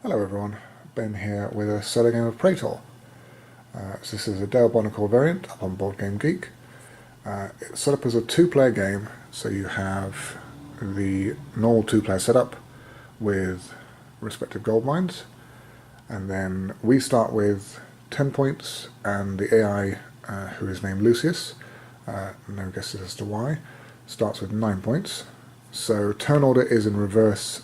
Hello everyone, Ben here with a solo game of Praetor. So this is a Dale Buonocore variant up on Board Game Geek. It's set up as a two-player game, so you have the normal two-player setup with respective gold mines, and then we start with 10 points, and the AI, who is named Lucius, no guesses as to why, starts with 9 points. So turn order is in reverse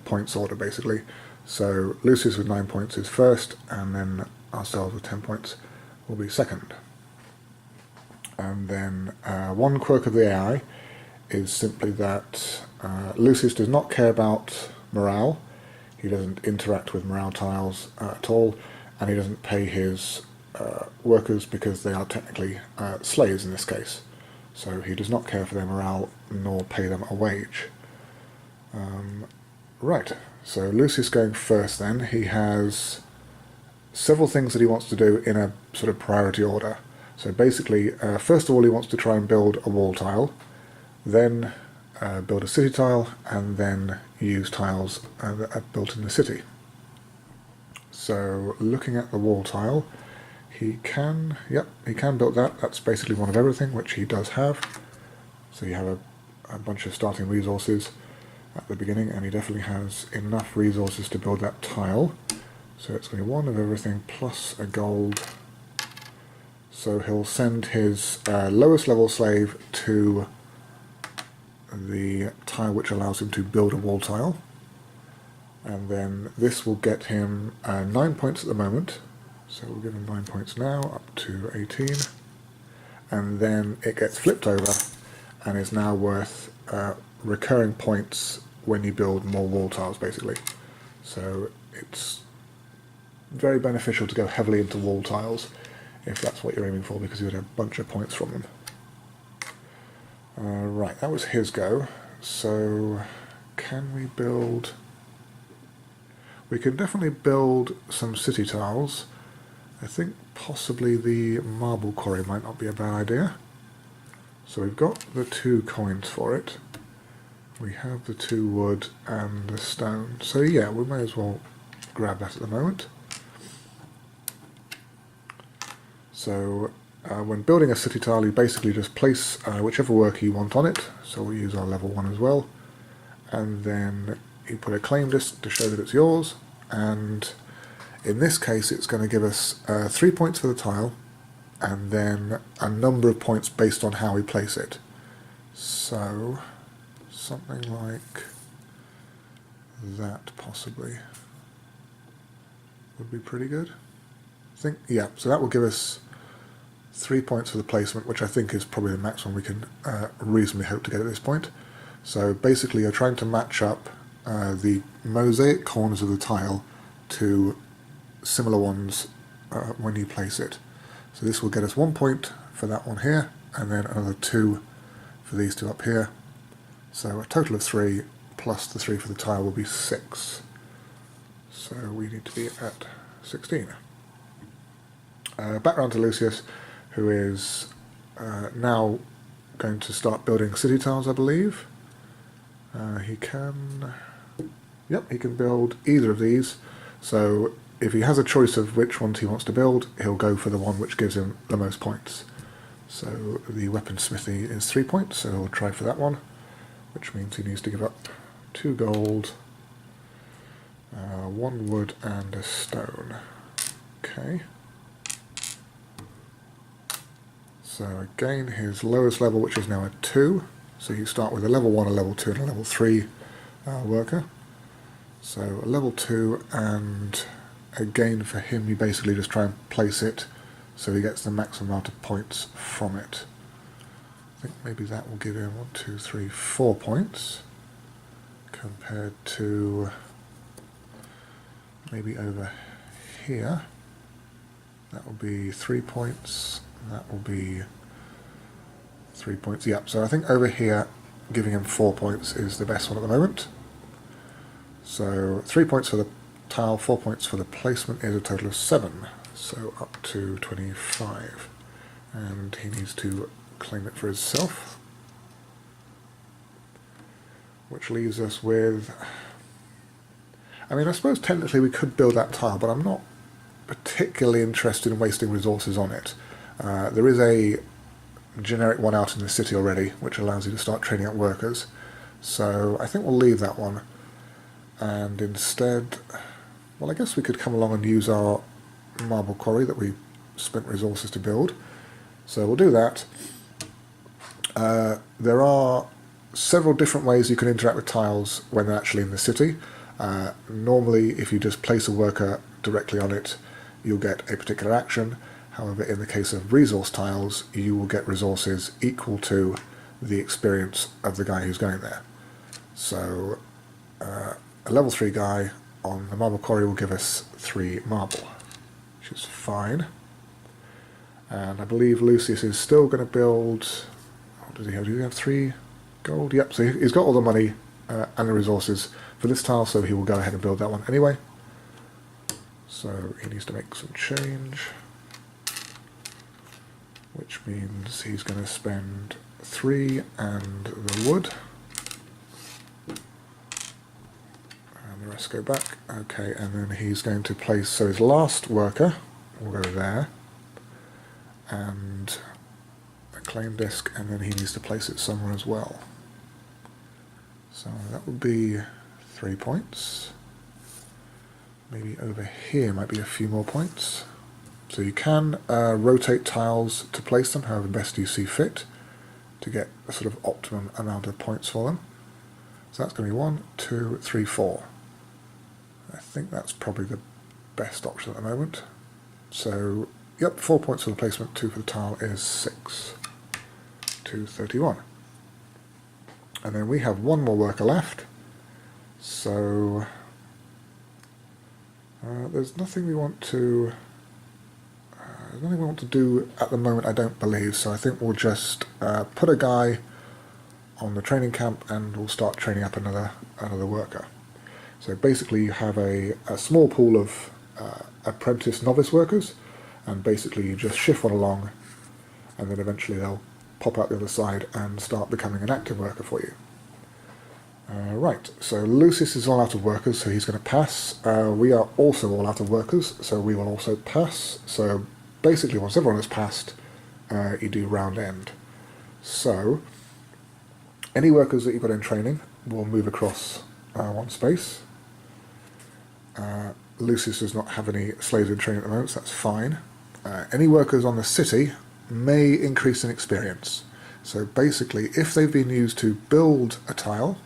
points order basically. So Lucius with 9 points is first, and then ourselves with 10 points will be second. And then one quirk of the AI is simply that Lucius does not care about morale. He doesn't interact with morale tiles at all, and he doesn't pay his workers because they are technically slaves in this case. So he does not care for their morale nor pay them a wage. Right, so Lucius going first then. He has several things that he wants to do in a sort of priority order. So basically, first of all he wants to try and build a wall tile, then build a city tile, and then use tiles that are built in the city. So looking at the wall tile, he can build that. That's basically one of everything, which he does have. So you have a bunch of starting resources at the beginning, and he definitely has enough resources to build that tile. So it's going to be one of everything plus a gold. So he'll send his lowest level slave to the tile which allows him to build a wall tile. And then this will get him 9 points at the moment. So we'll give him 9 points now, up to 18. And then it gets flipped over and is now worth recurring points when you build more wall tiles, basically. So it's very beneficial to go heavily into wall tiles if that's what you're aiming for, because you would have a bunch of points from them. Right, that was his go. So can we build... We can definitely build some city tiles. I think possibly the marble quarry might not be a bad idea. So we've got the 2 coins for it. We have the 2 wood and the stone. So yeah, we may as well grab that at the moment. So when building a city tile, you basically just place whichever worker you want on it. So we'll use our level 1 as well. And then you put a claim list to show that it's yours. And in this case, it's going to give us 3 points for the tile, and then a number of points based on how we place it. So something like that possibly would be pretty good. I think, yeah, so that will give us 3 points for the placement, which I think is probably the maximum we can reasonably hope to get at this point. So basically you're trying to match up the mosaic corners of the tile to similar ones when you place it. So this will get us 1 point for that one here, and then another 2 for these 2 up here. So a total of 3 plus the 3 for the tile will be 6. So we need to be at 16. Back round to Lucius, who is now going to start building city tiles, I believe. He can build either of these. So if he has a choice of which ones he wants to build, he'll go for the one which gives him the most points. So the weaponsmithy is 3 points, so he'll try for that one, which means he needs to give up 2 gold, 1 wood and a stone. Okay. So again, his lowest level, which is now a 2. So you start with a level 1, a level 2 and a level 3 worker. So a level 2, and again for him you basically just try and place it so he gets the maximum amount of points from it. I think maybe that will give him 1, 2, 3, 4 points compared to maybe over here. That will be 3 points, that will be 3 points. Yep, so I think over here giving him 4 points is the best one at the moment. So 3 points for the tile, 4 points for the placement is a total of 7. So up to 25. And he needs to claim it for himself. Which leaves us with I mean, I suppose technically we could build that tile, but I'm not particularly interested in wasting resources on it. There is a generic one out in the city already, which allows you to start training up workers. So I think we'll leave that one. And instead, well, I guess we could come along and use our marble quarry that we spent resources to build. So we'll do that. There are several different ways you can interact with tiles when they're actually in the city. Normally, if you just place a worker directly on it, you'll get a particular action. However, in the case of resource tiles, you will get resources equal to the experience of the guy who's going there. So a level 3 guy on the marble quarry will give us 3 marble, which is fine. And I believe Lucius is still going to build... What does he have? Do he have 3 gold? Yep, so he's got all the money and the resources for this tile, so he will go ahead and build that one anyway. So he needs to make some change, which means he's going to spend 3 and the wood. And the rest go back. Okay, and then he's going to place, so his last worker will go there, and a claim disc, and then he needs to place it somewhere as well. So that would be 3 points. Maybe over here might be a few more points. So you can rotate tiles to place them however best you see fit to get a sort of optimum amount of points for them. So that's going to be 1, 2, 3, 4. I think that's probably the best option at the moment. So, yep, 4 points for the placement, 2 for the tile is 6. 231. And then we have 1 more worker left. So there's nothing we want to do at the moment, I don't believe. So I think we'll just put a guy on the training camp and we'll start training up another worker. So basically you have a small pool of apprentice novice workers, and basically you just shift one along and then eventually they'll pop out the other side and start becoming an active worker for you. Right, so Lucius is all out of workers, so he's going to pass. We are also all out of workers, so we will also pass. So basically once everyone has passed, you do round end. So any workers that you've got in training will move across 1 space. Lucius does not have any slaves in training at the moment, so that's fine. Any workers on the city may increase in experience. So basically, if they've been used to build a tile,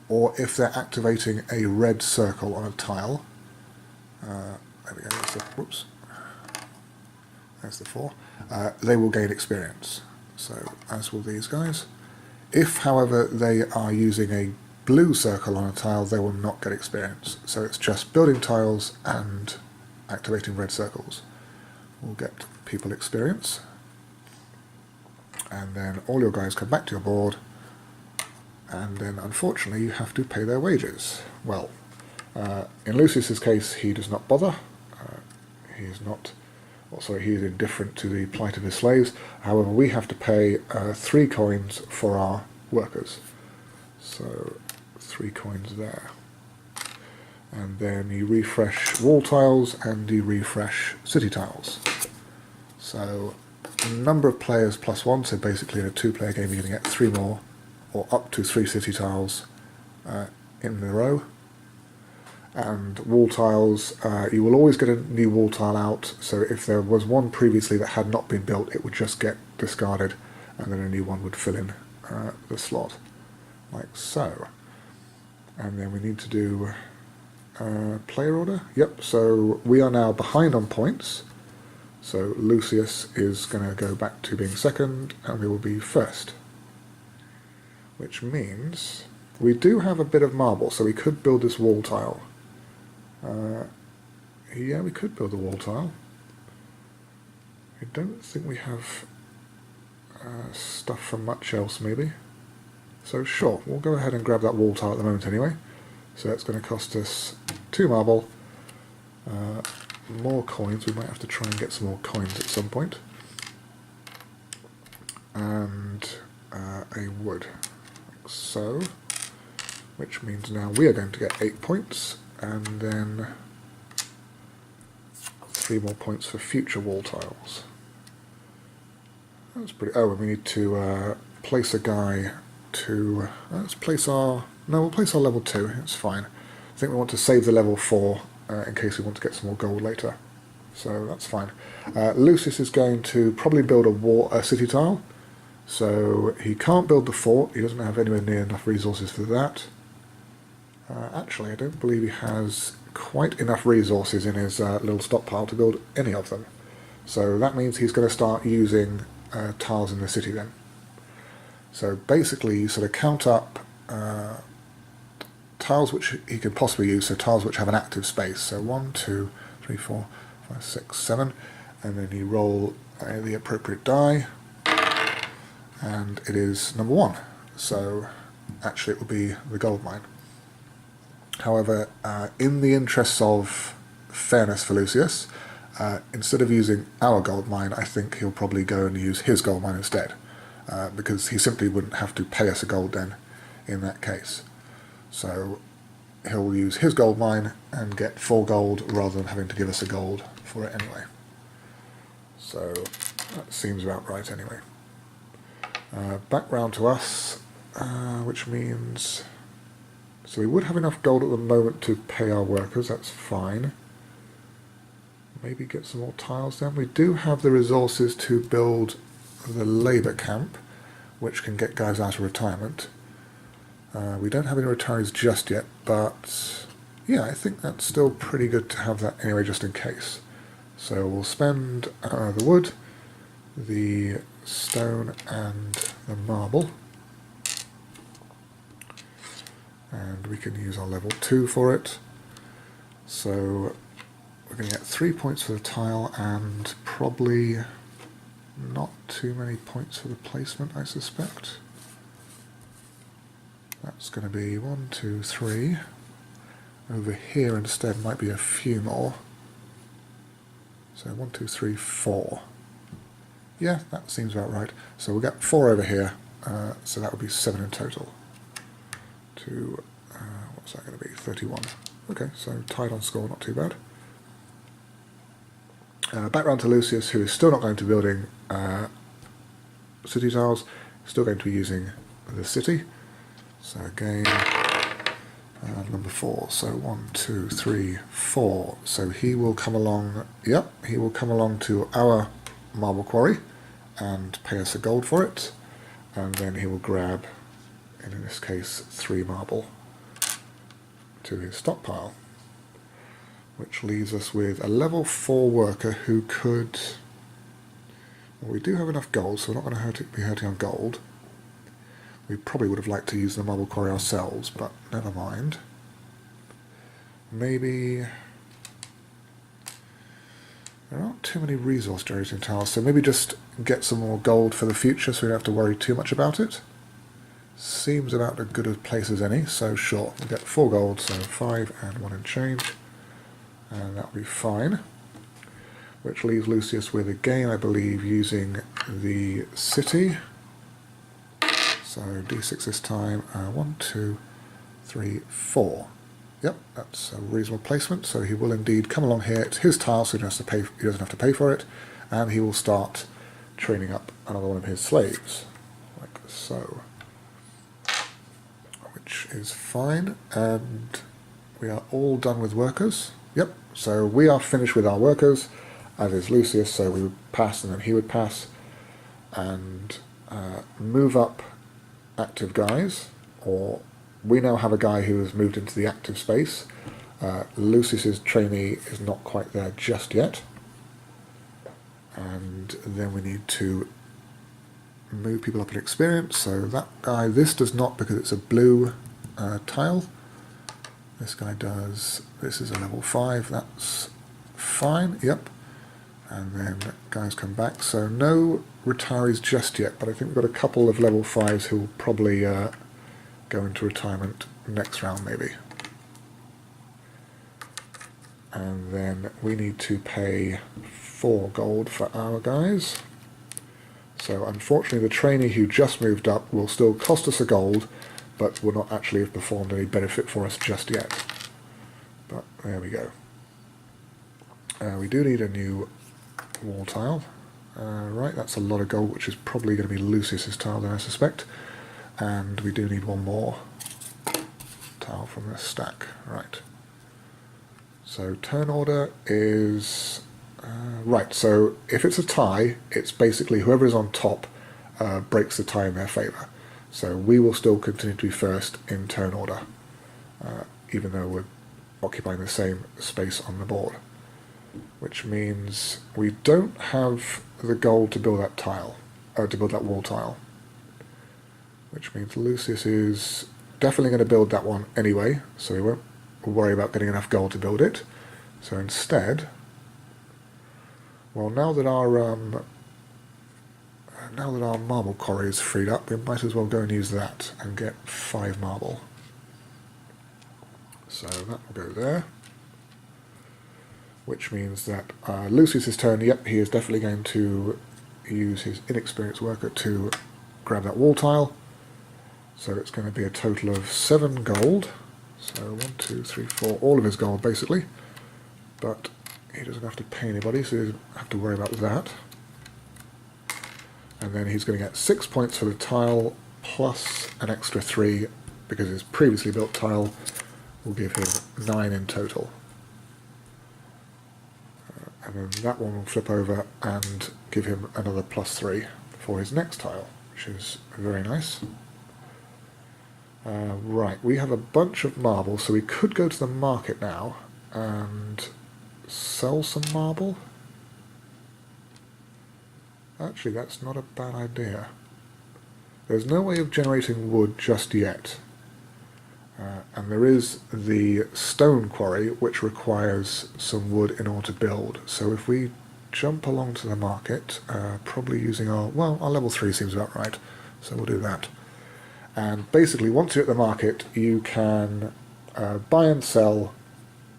or if they're activating a red circle on a tile, there we go, whoops, there's the 4, they will gain experience. So, as will these guys. If, however, they are using a blue circle on a tile, they will not get experience. So it's just building tiles and activating red circles will get people experience. And then all your guys come back to your board, and then unfortunately you have to pay their wages. Well, in Lucius's case, he does not bother. He's indifferent to the plight of his slaves. However, we have to pay 3 coins for our workers. So 3 coins there. And then you refresh wall tiles and you refresh city tiles. So number of players +1, so basically in a 2-player game you're going to get 3 more, or up to 3 city tiles in a row. And wall tiles, you will always get a new wall tile out, so if there was one previously that had not been built, it would just get discarded and then a new one would fill in the slot, like so. And then we need to do player order. Yep, so we are now behind on points. So Lucius is going to go back to being second, and we will be first. Which means we do have a bit of marble, so we could build this wall tile. Yeah, we could build a wall tile. I don't think we have stuff for much else, maybe. So sure, we'll go ahead and grab that wall tile at the moment anyway. So that's going to cost us 2 marble. More coins, we might have to try and get some more coins at some point. And a wood, like so, which means now we are going to get 8 points, and then 3 more points for future wall tiles. That's pretty... Oh, and we need to place a guy to... let's place our... No, we'll place our level 2, it's fine. I think we want to save the level 4 in case we want to get some more gold later. So that's fine. Lucius is going to probably build a city tile. So he can't build the fort, he doesn't have anywhere near enough resources for that. Actually, I don't believe he has quite enough resources in his little stockpile to build any of them. So that means he's going to start using tiles in the city then. So basically you sort of count up tiles which he could possibly use, so tiles which have an active space. So 1, 2, 3, 4, 5, 6, 7, and then you roll the appropriate die, and it is number 1. So actually it will be the gold mine. However, in the interests of fairness for Lucius, instead of using our gold mine, I think he'll probably go and use his gold mine instead, because he simply wouldn't have to pay us a gold then in that case. So he'll use his gold mine and get 4 gold rather than having to give us a gold for it anyway. So that seems about right anyway. Back round to us, which means... So we would have enough gold at the moment to pay our workers, that's fine. Maybe get some more tiles then. We do have the resources to build the labour camp, which can get guys out of retirement. We don't have any retirees just yet, but yeah, I think that's still pretty good to have that anyway, just in case. So we'll spend the wood, the stone and the marble. And we can use our level 2 for it. So we're going to get 3 points for the tile and probably not too many points for the placement, I suspect. That's going to be 1, 2, 3. Over here instead might be a few more. So 1, 2, 3, 4. Yeah, that seems about right. So we'll get 4 over here, so that would be 7 in total. To, what's that going to be? 31. Okay, so tied on score, not too bad. Back round to Lucius, who is still not going to be building city tiles, still going to be using the city. So again, number 4. So 1, 2, 3, 4. So he will come along, yep, he will come along to our marble quarry and pay us a gold for it. And then he will grab, in this case, 3 marble to his stockpile, which leaves us with a level 4 worker who could... Well, we do have enough gold, so we're not going to be hurting on gold. We probably would have liked to use the marble quarry ourselves, but never mind. Maybe... There aren't too many resource generating tiles, so maybe just get some more gold for the future so we don't have to worry too much about it. Seems about as good a place as any, so sure, we'll get 4 gold, so 5 and 1 in change, and that'll be fine. Which leaves Lucius with, again, I believe, using the city. So D6 this time, 1, 2, 3, 4. Yep, that's a reasonable placement, so he will indeed come along here. It's his tile, so he doesn't have to pay for it, and he will start training up another one of his slaves, like so. Which is fine, and we are all done with workers. Yep, so we are finished with our workers, as is Lucius, so we would pass and then he would pass, and move up active guys, or we now have a guy who has moved into the active space. Lucius's trainee is not quite there just yet, and then we need to move people up in experience. So that guy, this does not, because it's a blue tile. This guy does. This is a level 5, that's fine, yep. And then guys come back, so no retirees just yet, but I think we've got a couple of level 5s who will probably go into retirement next round maybe. And then we need to pay 4 gold for our guys. So unfortunately the trainee who just moved up will still cost us a gold, but will not actually have performed any benefit for us just yet. but there we go. We do need a new wall tile. Right, that's a lot of gold, which is probably going to be Lucius's tile then, I suspect. And we do need one more tile from this stack. Right. So turn order is... right, so if it's a tie, it's basically whoever is on top breaks the tie in their favour. So we will still continue to be first in turn order, even though we're occupying the same space on the board. Which means we don't have the gold to build that tile, to build that wall tile. Which means Lucius is definitely going to build that one anyway, so we won't worry about getting enough gold to build it. So instead, well, now that our marble quarry is freed up, we might as well go and use that and get 5 marble. So that will go there. Which means that Lucius's turn, yep, he is definitely going to use his inexperienced worker to grab that wall tile. So it's going to be a total of 7 gold. So 1, 2, 3, 4, all of his gold basically. But he doesn't have to pay anybody, so he doesn't have to worry about that. And then he's going to get 6 points for the tile, plus an extra 3, because his previously built tile will give him 9 in total. And then that one will flip over and give him another plus 3 for his next tile, which is very nice. Right, we have a bunch of marble, so we could go to the market now and sell some marble. Actually, that's not a bad idea. There's no way of generating wood just yet. And there is the stone quarry, which requires some wood in order to build. So if we jump along to the market, probably using our level 3 seems about right, so we'll do that. And basically, once you're at the market, you can buy and sell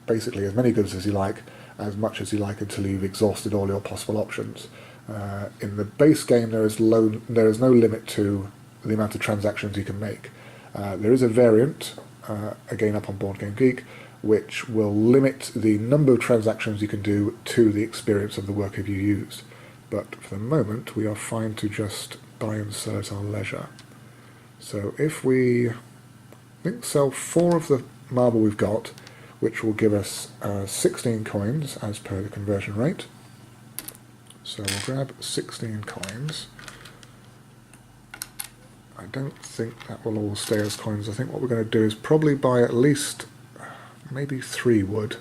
basically as many goods as you like, as much as you like, until you've exhausted all your possible options. In the base game, there is no limit to the amount of transactions you can make. There is a variant, again up on Board Game Geek, which will limit the number of transactions you can do to the experience of the worker you used. But for the moment, we are fine to just buy and sell at our leisure. So if we sell 4 of the marble we've got, which will give us 16 coins as per the conversion rate. So we'll grab 16 coins. I don't think that will all stay as coins. I think what we're going to do is probably buy at least maybe 3 wood.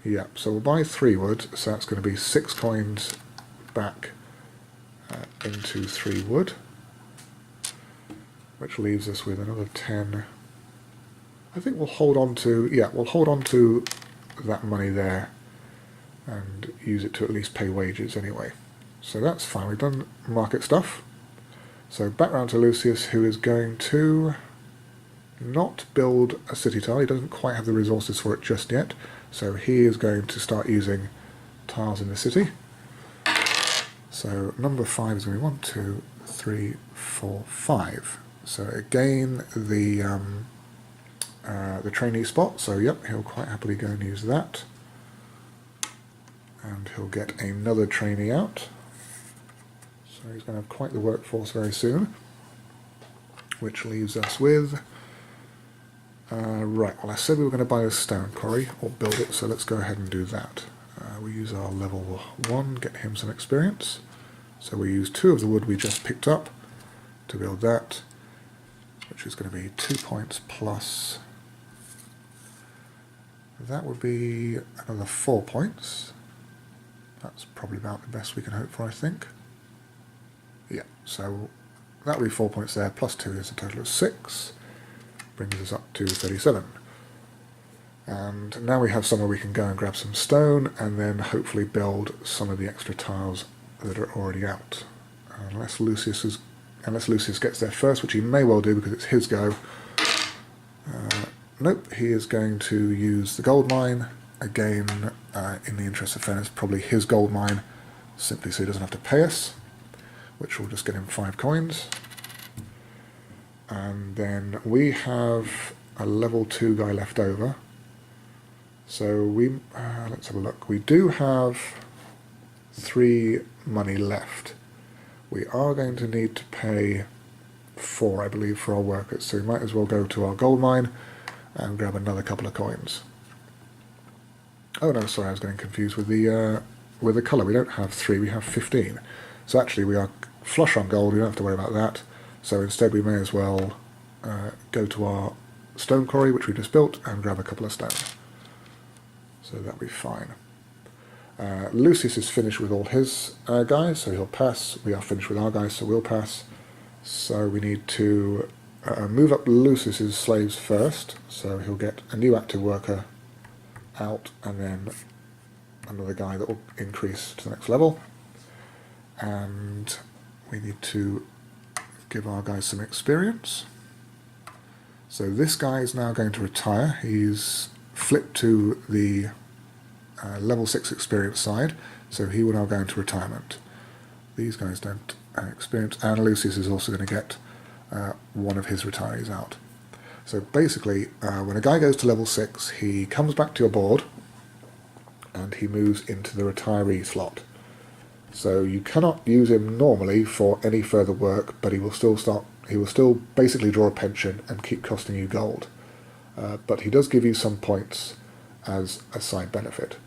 Yep, so we'll buy 3 wood, so that's going to be 6 coins back into 3 wood, which leaves us with another 10. I think we'll hold on to, that money there and use it to at least pay wages anyway. So that's fine, we've done market stuff. So back round to Lucius, who is going to not build a city tile. He doesn't quite have the resources for it just yet. So he is going to start using tiles in the city. So number 5 is going to be 1, 2, 3, 4, 5. So again, the trainee spot. So yep, he'll quite happily go and use that. And he'll get another trainee out. So he's going to have quite the workforce very soon, which leaves us with... right, well I said we were going to buy a stone quarry, or build it, so let's go ahead and do that. We use our level 1, get him some experience. So we use 2 of the wood we just picked up to build that, which is going to be 2 points plus... that would be another 4 points. That's probably about the best we can hope for, I think. Yeah, so that would be 4 points there, plus 2 is a total of 6. Brings us up to 37. And now we have somewhere we can go and grab some stone, and then hopefully build some of the extra tiles that are already out. Unless Lucius gets there first, which he may well do because it's his go. Nope, he is going to use the gold mine. Again, in the interest of fairness, probably his gold mine, simply so he doesn't have to pay us, which will just get him 5 coins. And then we have a level 2 guy left over. So let's have a look. We do have 3 money left. We are going to need to pay 4, I believe, for our workers. So we might as well go to our gold mine and grab another couple of coins. Oh no, sorry, I was getting confused with the colour. We don't have 3, we have 15. So actually we are flush on gold, we don't have to worry about that. So instead we may as well go to our stone quarry, which we just built, and grab a couple of stone. So that'll be fine. Lucius is finished with all his guys, so he'll pass. We are finished with our guys, so we'll pass. So we need to move up Lucius's slaves first, so he'll get a new active worker out, and then another guy that will increase to the next level. And we need to give our guys some experience. So this guy is now going to retire. He's flipped to the level 6 experience side, so he will now go into retirement. These guys don't experience, and Lucius is also going to get one of his retirees out. So basically, when a guy goes to level 6, he comes back to your board and he moves into the retiree slot. So you cannot use him normally for any further work, but he will still basically draw a pension and keep costing you gold. But he does give you some points as a side benefit.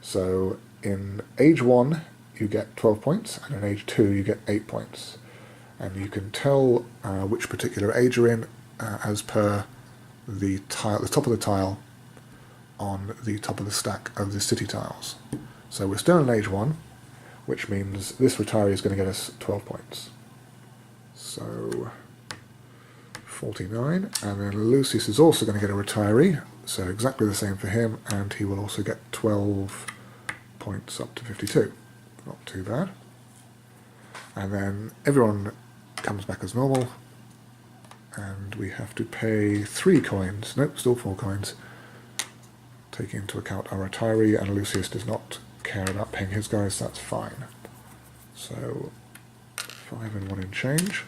So in age 1 you get 12 points, and in age 2 you get 8 points. And you can tell which particular age you're in as per the top of the tile on the top of the stack of the city tiles. So we're still in age 1, which means this retiree is going to get us 12 points. So 49, and then Lucius is also going to get a retiree, so exactly the same for him, and he will also get 12 points up to 52. Not too bad. And then everyone comes back as normal, and we have to pay 3 coins, nope, still 4 coins, taking into account our retiree, and Lucius does not care about paying his guys, so that's fine. So 5 and 1 in change.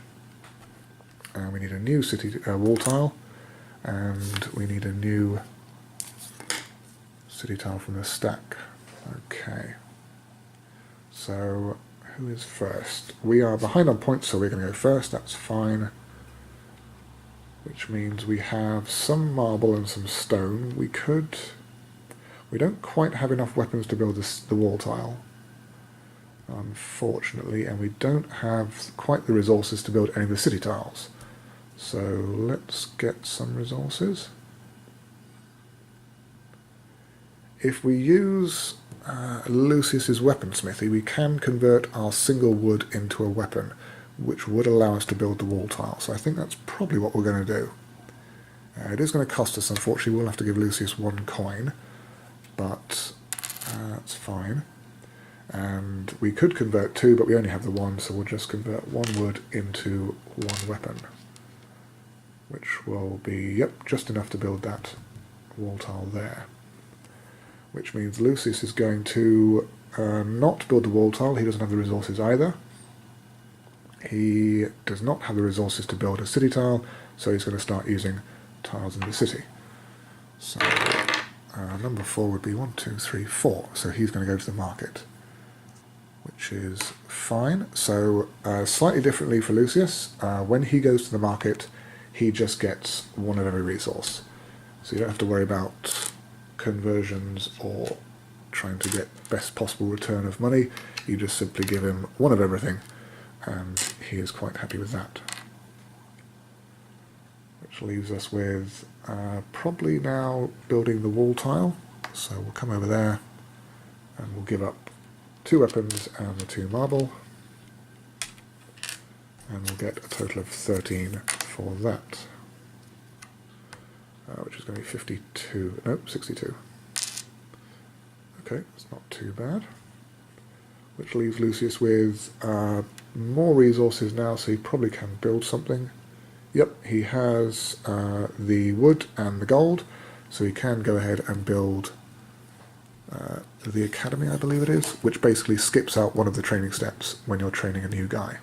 And we need a new city wall tile, and we need a new city tile from the stack. Okay. So who is first? We are behind on points, so we're going to go first. That's fine. Which means we have some marble and some stone. We don't quite have enough weapons to build the wall tile, unfortunately, and we don't have quite the resources to build any of the city tiles. So let's get some resources. If we use Lucius's weaponsmithy, we can convert our single wood into a weapon, which would allow us to build the wall tile. So I think that's probably what we're going to do. It is going to cost us, unfortunately. We'll have to give Lucius 1 coin, but that's fine. And we could convert 2, but we only have the 1, so we'll just convert 1 wood into 1 weapon, which will be, yep, just enough to build that wall tile there. Which means Lucius is going to not build the wall tile. He doesn't have the resources either. He does not have the resources to build a city tile, so he's going to start using tiles in the city. So number 4 would be 1, 2, 3, 4. So he's going to go to the market, which is fine. So slightly differently for Lucius, when he goes to the market, he just gets 1 of every resource. So you don't have to worry about conversions or trying to get best possible return of money. You just simply give him 1 of everything, and he is quite happy with that. Which leaves us with probably now building the wall tile. So we'll come over there and we'll give up 2 weapons and the 2 marble, and we'll get a total of 13 for that, which is going to be 52, nope, 62. Okay, that's not too bad. Which leaves Lucius with more resources now, so he probably can build something. Yep, he has the wood and the gold, so he can go ahead and build the academy, I believe it is, which basically skips out one of the training steps when you're training a new guy.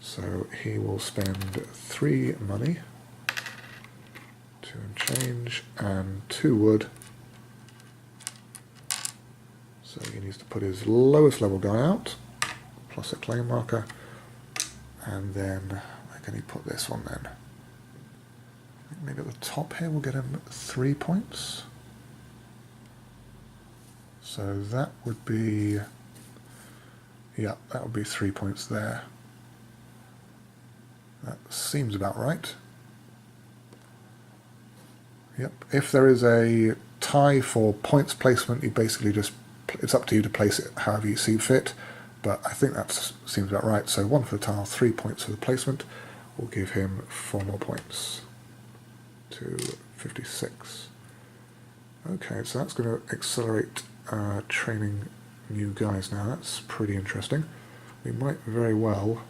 So he will spend 3 money, 2 and change, and 2 wood So he needs to put his lowest level guy out, plus a claim marker, and then where can he put this one then? I think maybe at the top here we'll get him 3 points. So that would be, yeah, that would be 3 points there. That seems about right. Yep, if there is a tie for points placement, you basically just, it's up to you to place it however you see fit, but I think that seems about right. So 1 for the tile, 3 points for the placement, will give him 4 more points to 56. Okay, so that's going to accelerate training new guys now. That's pretty interesting. We might very well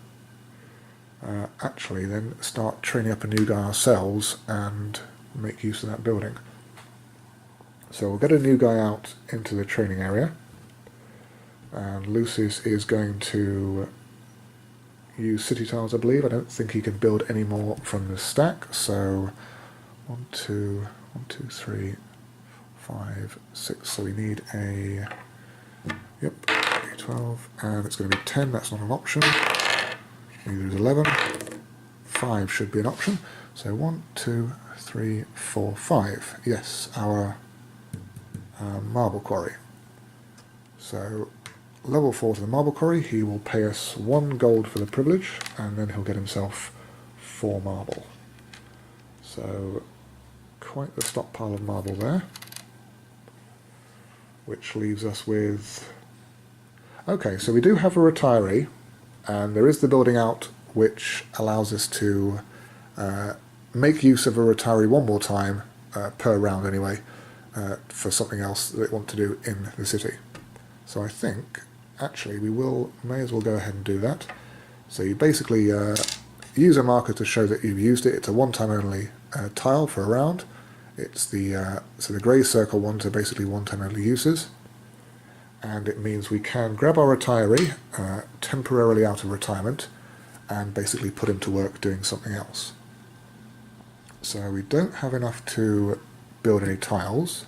actually then start training up a new guy ourselves and make use of that building. So we'll get a new guy out into the training area, and Lucius is going to use city tiles, I believe. I don't think he can build any more from the stack, so 1, 2, 3, 5, 6, so we need a, yep, 12, and it's going to be 10, that's not an option. Neither is 11. 5 should be an option. So 1, 2, 3, 4, 5. Yes, our marble quarry. So level 4 to the marble quarry, he will pay us 1 gold for the privilege, and then he'll get himself 4 marble. So quite the stockpile of marble there, which leaves us with, okay, so we do have a retiree, and there is the building out which allows us to make use of a retiree one more time per round anyway, for something else that they want to do in the city. So I think actually we may as well go ahead and do that. So you basically use a marker to show that you've used it. It's a one-time only tile for a round. It's the so the grey circle ones are basically one-time only uses, and it means we can grab our retiree temporarily out of retirement and basically put him to work doing something else. So we don't have enough to build any tiles.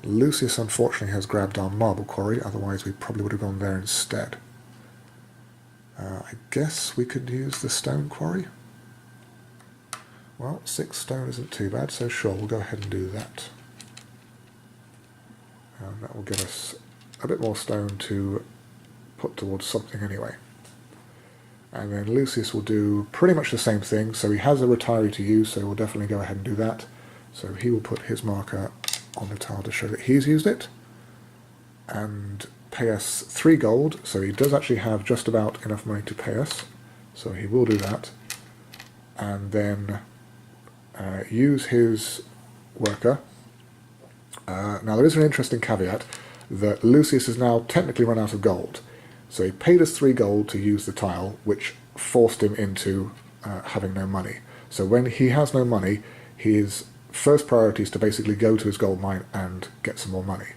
Lucius unfortunately has grabbed our marble quarry, otherwise we probably would have gone there instead. I guess we could use the stone quarry. Well, 6 stone isn't too bad, so sure, we'll go ahead and do that. And that will give us a bit more stone to put towards something anyway. And then Lucius will do pretty much the same thing, so he has a retiree to use, so we'll definitely go ahead and do that. So he will put his marker on the tile to show that he's used it, and pay us 3 gold, so he does actually have just about enough money to pay us, so he will do that. And then use his worker. Now there is an interesting caveat that Lucius has now technically run out of gold. So he paid us 3 gold to use the tile, which forced him into having no money. So when he has no money, his first priority is to basically go to his gold mine and get some more money.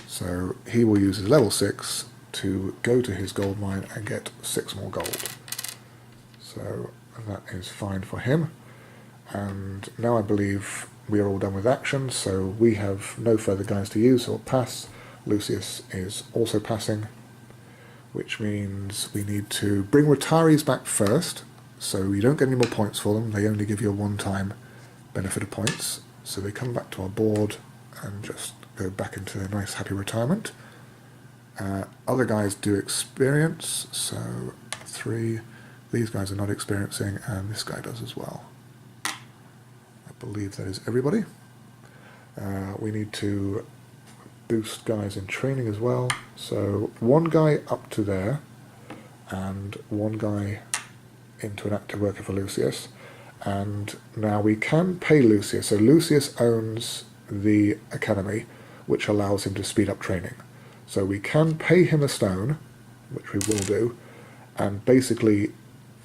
So he will use his level 6 to go to his gold mine and get 6 more gold. So that is fine for him. And now I believe we are all done with actions, so we have no further guys to use, so we'll pass. Lucius is also passing, which means we need to bring retirees back first, so you don't get any more points for them. They only give you a one-time benefit of points, so they come back to our board and just go back into their nice happy retirement. Other guys do experience, so 3. These guys are not experiencing, and this guy does as well. I believe that is everybody. We need to boost guys in training as well. So 1 guy up to there, and 1 guy into an active worker for Lucius. And now we can pay Lucius. So Lucius owns the academy, which allows him to speed up training. So we can pay him a stone, which we will do, and basically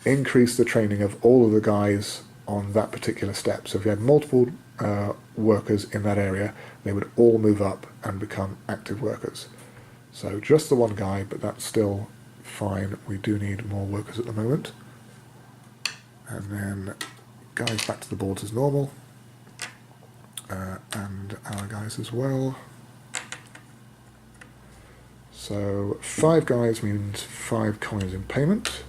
increase the training of all of the guys on that particular step. So if you had multiple workers in that area, they would all move up and become active workers. So just the 1 guy, but that's still fine. We do need more workers at the moment. And then guys back to the boards as normal, and our guys as well. So 5 guys means 5 coins in payment.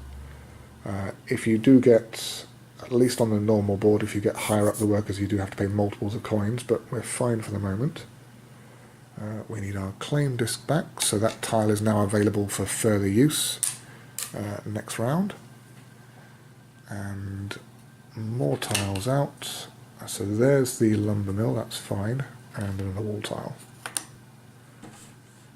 If you do get, at least on the normal board, if you get higher up the workers, you do have to pay multiples of coins, but we're fine for the moment. We need our claim disc back, so that tile is now available for further use next round. And more tiles out. So there's the lumber mill, that's fine, and another wall tile.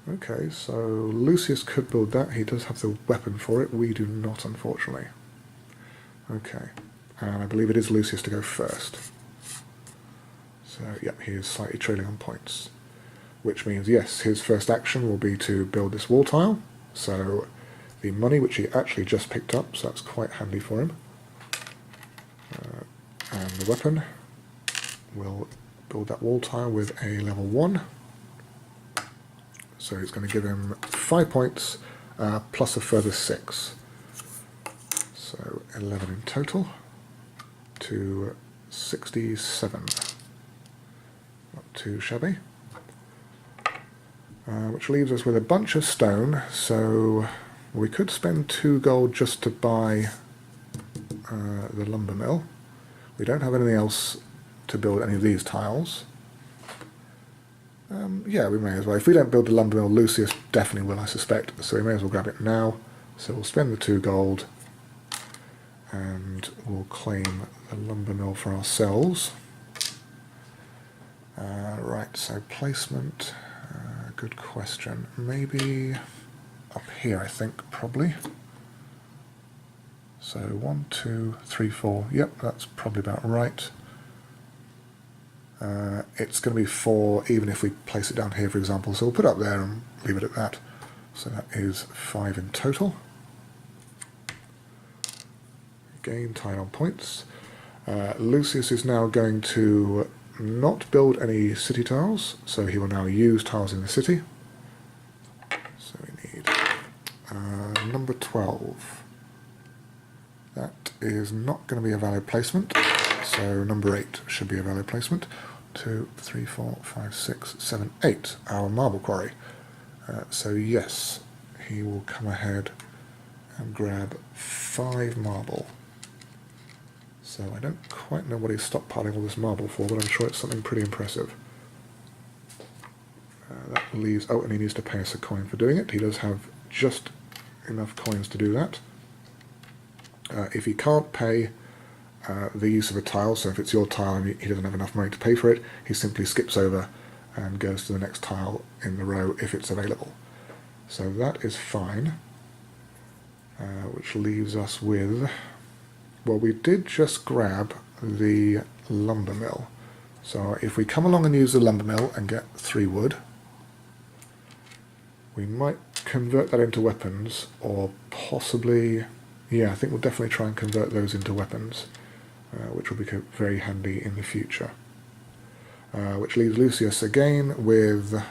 Okay, so Lucius could build that. He does have the weapon for it. We do not, unfortunately. Okay, and I believe it is Lucius to go first. So, yep, he is slightly trailing on points. Which means, yes, his first action will be to build this wall tile. So, the money, which he actually just picked up, so that's quite handy for him. And the weapon will build that wall tile with a level 1. So it's going to give him 5 points plus a further 6. So 11 in total to 67. Not too shabby. Which leaves us with a bunch of stone, so we could spend 2 gold just to buy the lumber mill. We don't have anything else to build any of these tiles. Yeah, we may as well. If we don't build the lumber mill, Lucius definitely will, I suspect, so we may as well grab it now. So we'll spend the 2 gold and we'll claim the lumber mill for ourselves. Right, so placement, good question. Maybe up here, I think, probably. So 1, 2, 3, 4. Yep, that's probably about right. It's going to be 4 even if we place it down here, for example. So we'll put it up there and leave it at that. So that is 5 in total. Again, tied on points. Lucius is now going to not build any city tiles, so he will now use tiles in the city. So we need number 12. That is not going to be a valid placement, so number 8 should be a valid placement. 2, 3, 4, 5, 6, 7, 8, our marble quarry. So yes, he will come ahead and grab 5 marble. So I don't quite know what he's stockpiling all this marble for, but I'm sure it's something pretty impressive. That leaves... Oh, and he needs to pay us a coin for doing it. He does have just enough coins to do that. If he can't pay the use of a tile, so if it's your tile and he doesn't have enough money to pay for it, he simply skips over and goes to the next tile in the row if it's available. So that is fine. Which leaves us with... Well, we did just grab the lumber mill. So if we come along and use the lumber mill and get 3 wood, we might convert that into weapons, or possibly... Yeah, I think we'll definitely try and convert those into weapons, which will be very handy in the future. Which leaves Lucius again with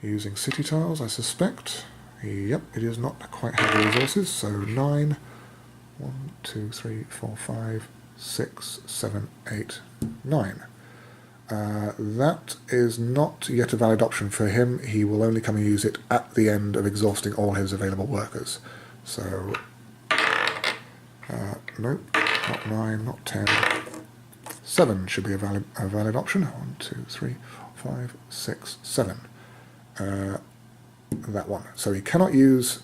using city tiles, I suspect. Yep, it is not quite have the resources, so 9. 1, 2, 3, 4, 5, 6, 7, 8, 9. That is not yet a valid option for him. He will only come and use it at the end of exhausting all his available workers. So, nope, not 9, not 10. 7 should be a valid option. 1, 2, 3, 4, 5, 6, 7. That one. So he cannot use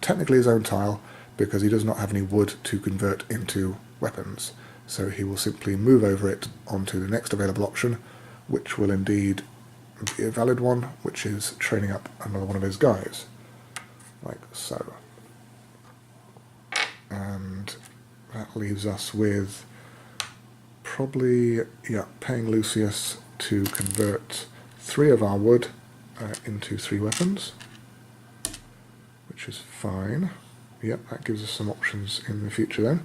technically his own tile, because he does not have any wood to convert into weapons. So he will simply move over it onto the next available option, which will indeed be a valid one, which is training up another one of his guys. Like so. And that leaves us with probably, yeah, paying Lucius to convert 3 of our wood into 3 weapons, which is fine. Yep, that gives us some options in the future then.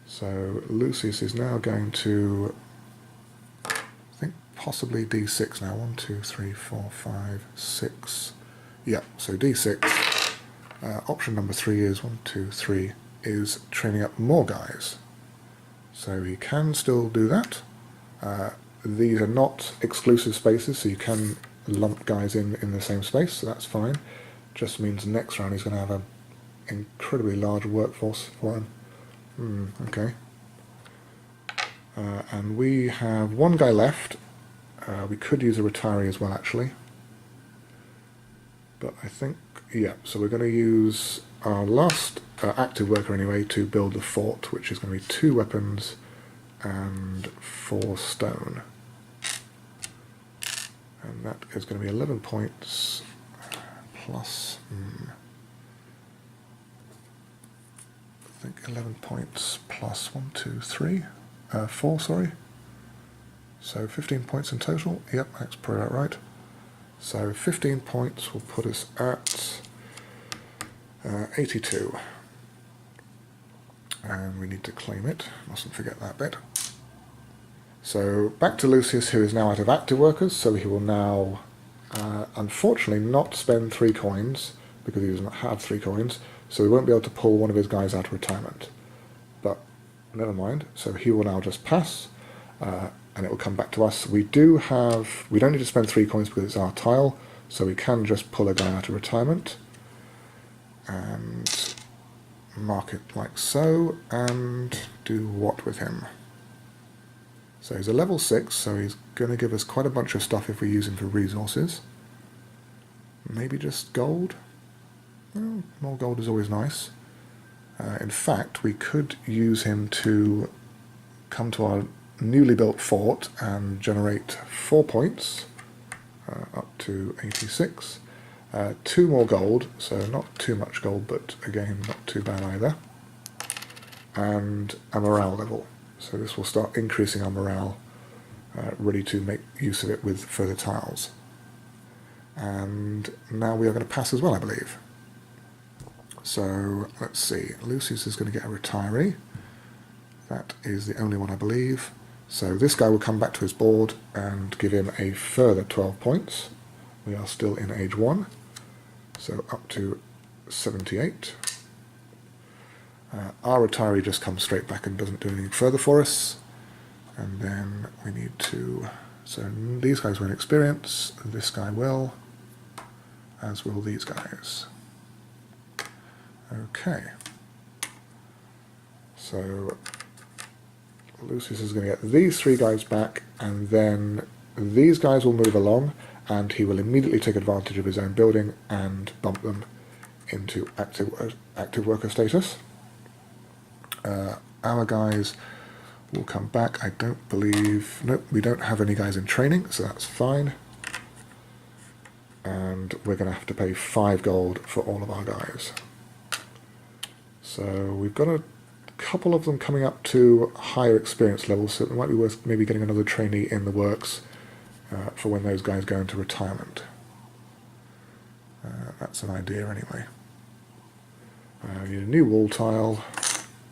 So Lucius is now going to, I think, possibly D6 now. 1, 2, 3, 4, 5, 6. Yep, so D6. Option number 3 is 1, 2, 3 is training up more guys. So he can still do that. These are not exclusive spaces, so you can lumped guys in the same space, so that's fine. Just means next round he's going to have an incredibly large workforce for him. Okay. And we have one guy left. We could use a retiree as well, actually. But I think, yeah, so we're going to use our last active worker anyway to build the fort, which is going to be 2 weapons and 4 stone. And that is going to be 11 points plus, I think 11 points plus 1, 2, 3, 4, sorry. So 15 points in total. Yep, that's probably about right. So 15 points will put us at 82. And we need to claim it. Mustn't forget that bit. So back to Lucius, who is now out of active workers, so he will now unfortunately not spend 3 coins, because he does not have 3 coins, so he won't be able to pull one of his guys out of retirement. But never mind, so he will now just pass, and it will come back to us. We don't need to spend 3 coins because it's our tile, so we can just pull a guy out of retirement, and mark it like so, and do what with him? So he's a level 6, so he's going to give us quite a bunch of stuff if we use him for resources. Maybe just gold? Well, more gold is always nice. In fact, we could use him to come to our newly built fort and generate 4 points, up to 86. 2 more gold, so not too much gold, but again, not too bad either. And a morale level. So this will start increasing our morale, ready to make use of it with further tiles. And now we are going to pass as well, I believe. So let's see, Lucius is going to get a retiree. That is the only one, I believe. So this guy will come back to his board and give him a further 12 points. We are still in age 1, so up to 78. Our retiree just comes straight back and doesn't do anything further for us. And then we need to... So these guys won't experience, this guy will, as will these guys. Okay. So Lucius is going to get these 3 guys back, and then these guys will move along, and he will immediately take advantage of his own building and bump them into active worker status. Our guys will come back. I don't believe... Nope, we don't have any guys in training, so that's fine. And we're going to have to pay 5 gold for all of our guys. So we've got a couple of them coming up to higher experience levels, so it might be worth maybe getting another trainee in the works for when those guys go into retirement. That's an idea anyway. We need a new wall tile.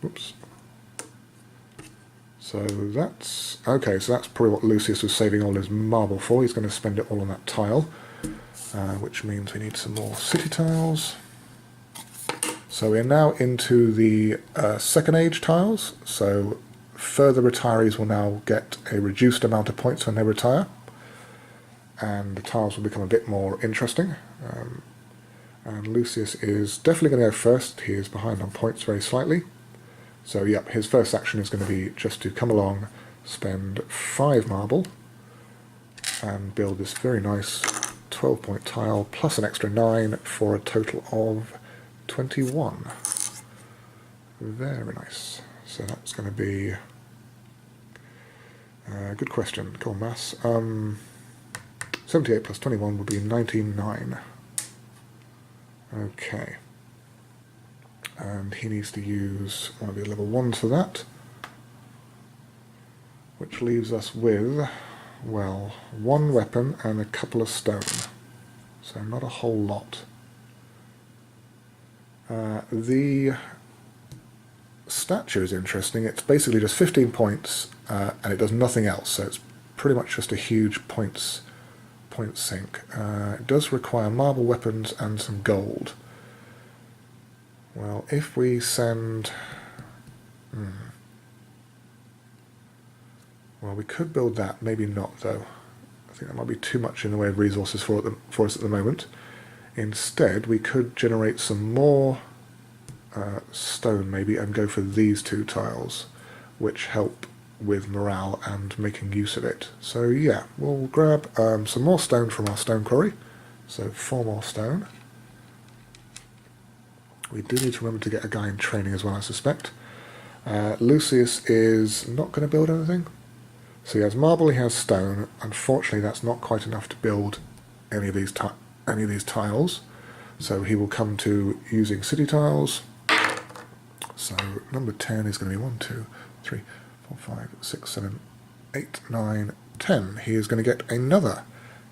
Oops. So that's... Okay, so that's probably what Lucius was saving all his marble for. He's going to spend it all on that tile, which means we need some more city tiles. So we're now into the second age tiles, so further retirees will now get a reduced amount of points when they retire, and the tiles will become a bit more interesting. And Lucius is definitely going to go first. He is behind on points very slightly. So yep, his first action is going to be just to come along, spend 5 marble, and build this very nice 12-point tile, plus an extra 9 for a total of 21. Very nice. So that's going to be... good question. Go on, maths. 78 plus 21 would be 99. Okay. And he needs to use one of the level 1s for that, which leaves us with, well, 1 weapon and a couple of stone, so not a whole lot. The statue is interesting. It's basically just 15 points and it does nothing else, so it's pretty much just a huge point sink. It does require marble weapons and some gold. Well, if we send... Well, we could build that, maybe not though. I think that might be too much in the way of resources for us at the moment. Instead, we could generate some more stone maybe and go for these 2 tiles, which help with morale and making use of it. So yeah, we'll grab some more stone from our stone quarry. So 4 more stone. We do need to remember to get a guy in training as well, I suspect. Lucius is not going to build anything. So he has marble, he has stone. Unfortunately, that's not quite enough to build any of these tiles. So he will come to using city tiles. So number 10 is going to be 1, 2, 3, 4, 5, 6, 7, 8, 9, 10. He is going to get another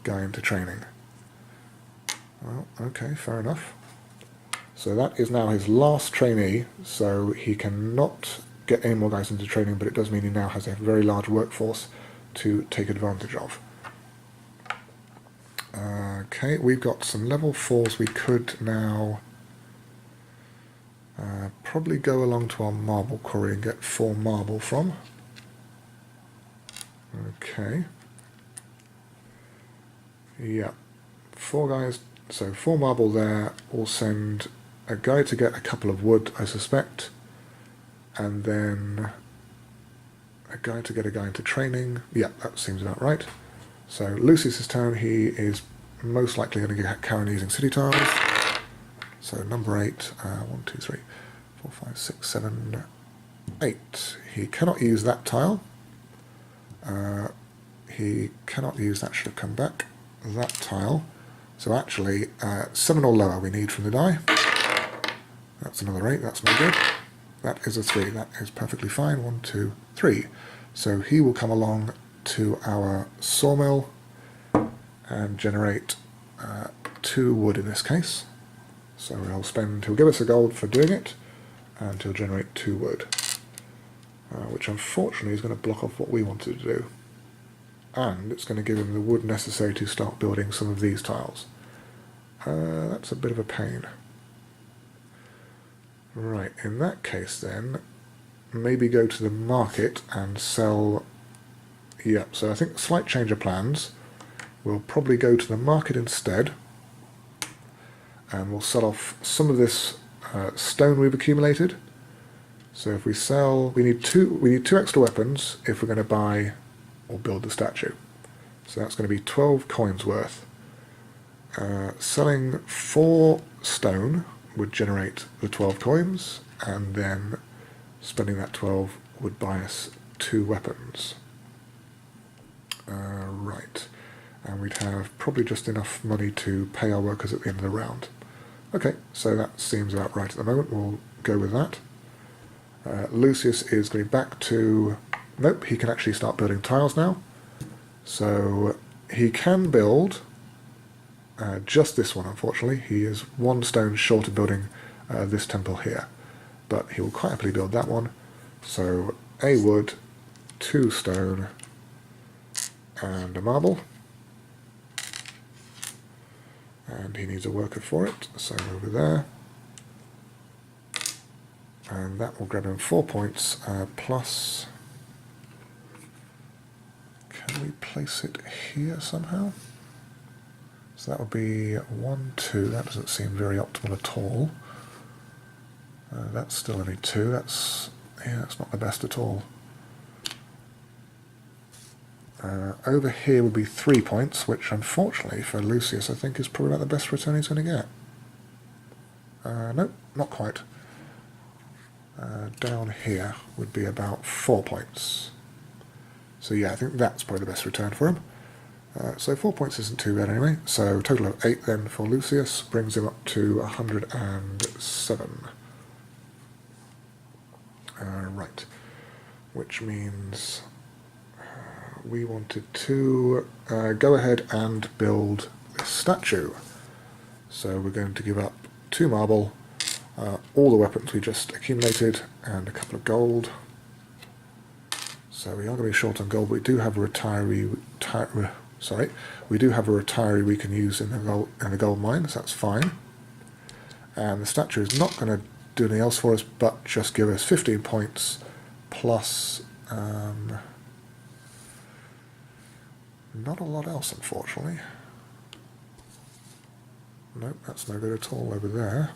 guy into training. Well, okay, fair enough. So that is now his last trainee, so he cannot get any more guys into training, but it does mean he now has a very large workforce to take advantage of. Okay, we've got some level 4s we could now probably go along to our marble quarry and get 4 marble from. Okay. Yeah, 4 guys, so 4 marble there. We'll send a guy to get a couple of wood, I suspect, and then a guy to get a guy into training. Yeah, that seems about right. So Lucius's turn. He is most likely going to carry on using city tiles. So number 8, 1, 2, 3, 4, 5, 6, 7, 8. He cannot use that tile. He cannot use that, should have come back, that tile. So actually, 7 or lower we need from the die. That's another 8, that's no good. That is a 3, that is perfectly fine. 1, 2, 3. So he will come along to our sawmill and generate 2 wood in this case. So he'll give us a gold for doing it, and he'll generate 2 wood. Which unfortunately is going to block off what we wanted to do. And it's going to give him the wood necessary to start building some of these tiles. That's a bit of a pain. Right, in that case then, maybe go to the market and sell... Yep, so I think slight change of plans. We'll probably go to the market instead, and we'll sell off some of this stone we've accumulated. So if we sell, we need two extra weapons if we're going to buy or build the statue. So that's going to be 12 coins worth. Selling 4 stone would generate the 12 coins, and then spending that 12 would buy us 2 weapons. Right, and we'd have probably just enough money to pay our workers at the end of the round. Okay, so that seems about right at the moment. We'll go with that. Lucius is going back to... Nope, he can actually start building tiles now. So he can build just this one, unfortunately. He is 1 stone short of building this temple here. But he will quite happily build that one. So a wood, 2 stone, and a marble. And he needs a worker for it, so over there. And that will grab him 4 points, plus... Can we place it here somehow? So that would be 1, 2, that doesn't seem very optimal at all. That's still only 2, that's not the best at all. Over here would be 3 points, which unfortunately for Lucius I think is probably about the best return he's going to get. Nope, not quite. Down here would be about 4 points. So yeah, I think that's probably the best return for him. So 4 points isn't too bad anyway. So total of 8 then for Lucius brings him up to 107. Right, which means we wanted to go ahead and build this statue. So we're going to give up 2 marble, all the weapons we just accumulated, and a couple of gold. So we are going to be short on gold. We do have a retiree. We do have a retiree we can use in the gold mine, so that's fine. And the statue is not going to do anything else for us, but just give us 15 points plus. Not a lot else, unfortunately. Nope, that's no good at all over there.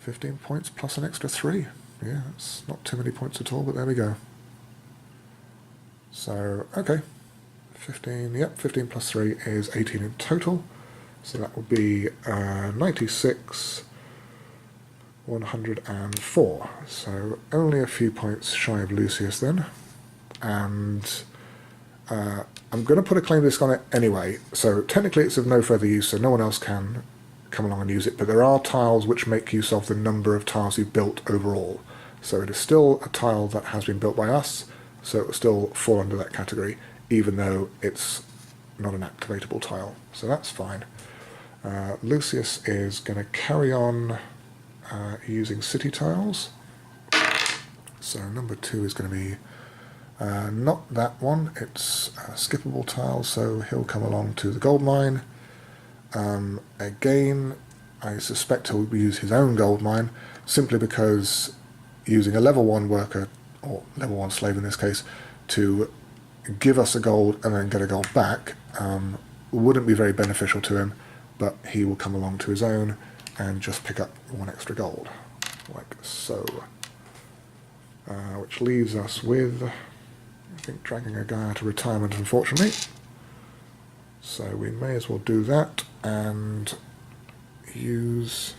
15 points plus an extra 3. Yeah, that's not too many points at all, but there we go. So, okay. 15, yep, 15 plus 3 is 18 in total. So that will be 96, 104. So only a few points shy of Lucius then. And I'm going to put a claim disc on it anyway. So technically it's of no further use, so no one else can come along and use it. But there are tiles which make use of the number of tiles you've built overall. So it is still a tile that has been built by us, so it will still fall under that category, even though it's not an activatable tile. So that's fine. Lucius is going to carry on using city tiles. So number 2 is going to be not that one, it's a skippable tile, so he'll come along to the gold mine. Again, I suspect he'll use his own gold mine, simply because using a level 1 worker, or level 1 slave in this case, to give us a gold and then get a gold back wouldn't be very beneficial to him, but he will come along to his own and just pick up 1 extra gold, like so. Which leaves us with, I think, dragging a guy out of retirement, unfortunately. So we may as well do that and use...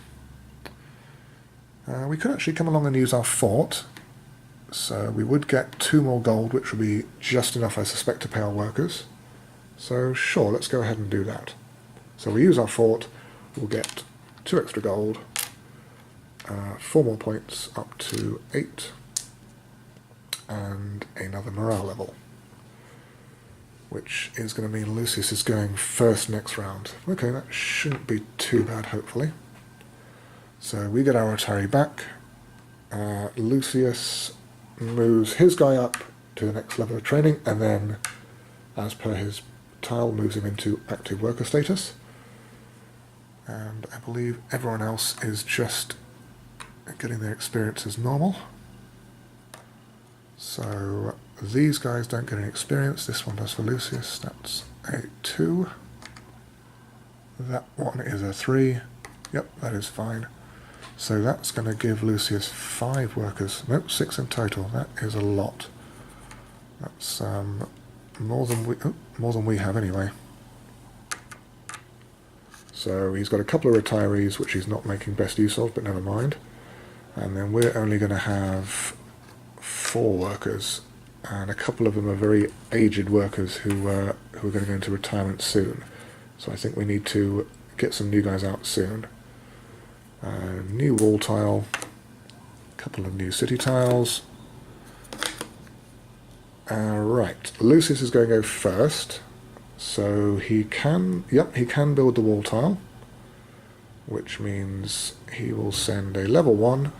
we could actually come along and use our fort. So we would get 2 more gold, which would be just enough, I suspect, to pay our workers. So sure, let's go ahead and do that. So we use our fort, we'll get 2 extra gold, 4 more points up to 8, and another morale level, which is going to mean Lucius is going first next round. Okay, that shouldn't be too bad, hopefully. So we get our retiree back. Lucius moves his guy up to the next level of training, and then, as per his tile, moves him into active worker status. And I believe everyone else is just getting their experience as normal. So these guys don't get any experience. This one does for Lucius. That's a 2. That one is a 3. Yep, that is fine. So that's going to give Lucius 5 workers. Nope, 6 in total. That is a lot. That's more than we have anyway. So he's got a couple of retirees which he's not making best use of, but never mind. And then we're only going to have 4 workers, and a couple of them are very aged workers who are going to go into retirement soon. So I think we need to get some new guys out soon. New wall tile, a couple of new city tiles. Right, Lucius is going to go first, so he can build the wall tile, which means he will send a level 1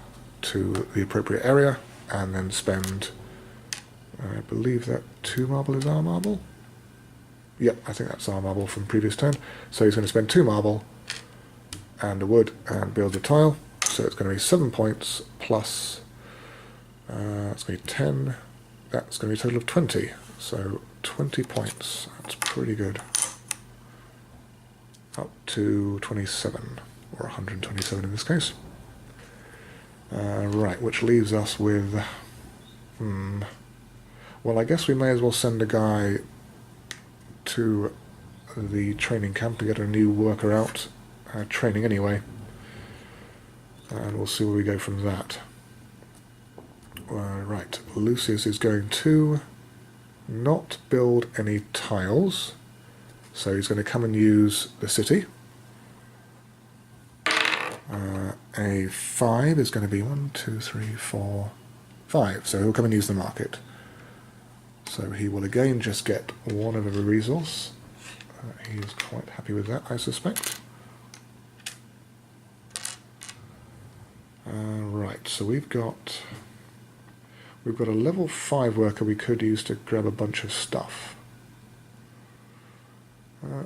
to the appropriate area, and then spend, I believe that 2 marble is our marble? Yep, I think that's our marble from previous turn. So he's going to spend 2 marble and a wood and build the tile. So it's going to be 7 points plus, it's going to be 10, that's going to be a total of 20. So 20 points, that's pretty good. Up to 27, or 127 in this case. Right, which leaves us with... Well, I guess we may as well send a guy to the training camp to get a new worker out, training anyway. And we'll see where we go from that. Right, Lucius is going to not build any tiles, so he's going to come and use the city. A 5 is going to be 1, 2, 3, 4, 5. So he'll come and use the market. So he will again just get 1 of every resource. He's quite happy with that, I suspect. Right, so we've got a level 5 worker we could use to grab a bunch of stuff.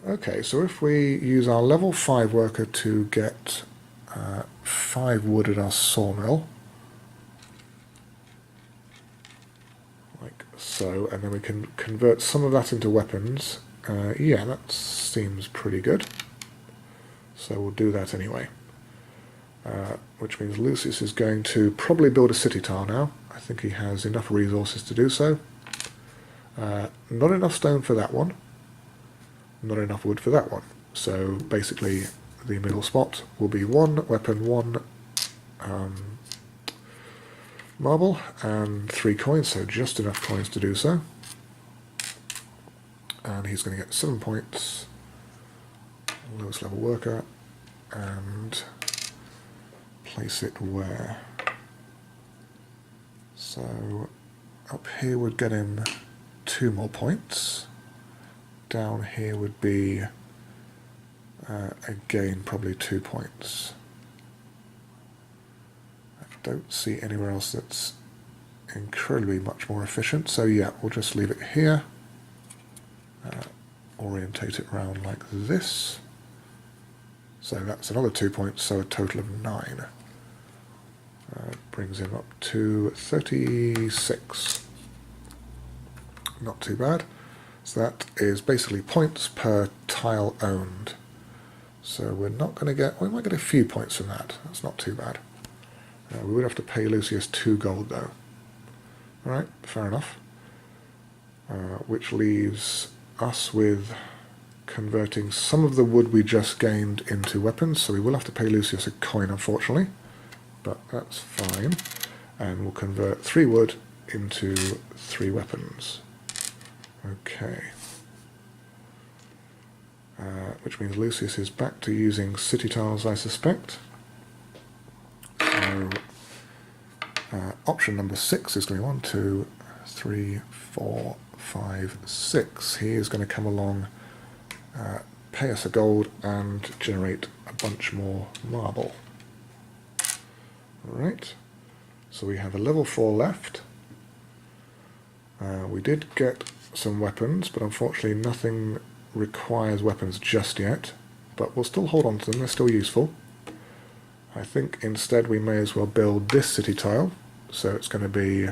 Okay, so if we use our level 5 worker to get 5 wood at our sawmill, like So, and then we can convert some of that into weapons. Yeah, that seems pretty good. So we'll do that anyway. Which means Lucius is going to probably build a city tile now. I think he has enough resources to do so. Not enough stone for that one. Not enough wood for that one. So basically the middle spot will be one weapon, one marble, and 3 coins, so just enough coins to do so. And he's going to get 7 points, lowest level worker, and place it where? So up here would get him 2 more points. Down here would be again probably 2 points. I don't see anywhere else that's incredibly much more efficient, so yeah, we'll just leave it here. Orientate it around like this. So that's another 2 points, so a total of 9. Brings him up to 36. Not too bad. So that is basically points per tile owned. So we're not going to get, we might get a few points from that. That's not too bad. We would have to pay Lucius 2 gold though. Alright, fair enough. Which leaves us with converting some of the wood we just gained into weapons. So we will have to pay Lucius a coin, unfortunately. But that's fine. And we'll convert 3 wood into 3 weapons. Okay. Which means Lucius is back to using city tiles, I suspect. So option number 6 is going to be 1, 2, 3, 4, 5, 6. He is going to come along, pay us a gold, and generate a bunch more marble. Alright, so we have a level 4 left. We did get some weapons, but unfortunately nothing requires weapons just yet, but we'll still hold on to them, they're still useful. I think instead we may as well build this city tile, so it's going to be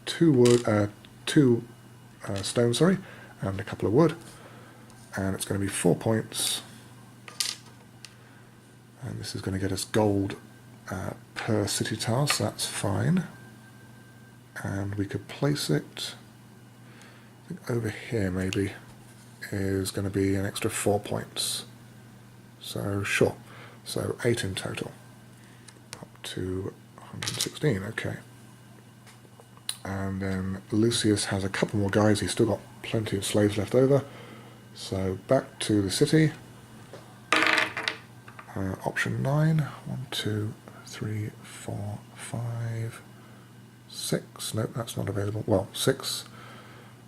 2 stone, sorry, and a couple of wood, and it's going to be 4 points, and this is going to get us gold per city tile, so that's fine. And we could place it, I think over here maybe, is going to be an extra 4 points. So sure, so 8 in total, up to 116, okay. And then Lucius has a couple more guys, he's still got plenty of slaves left over. So back to the city. Option 9, 1, 2, 3, 4, 5, 6, nope, that's not available. Well, 6,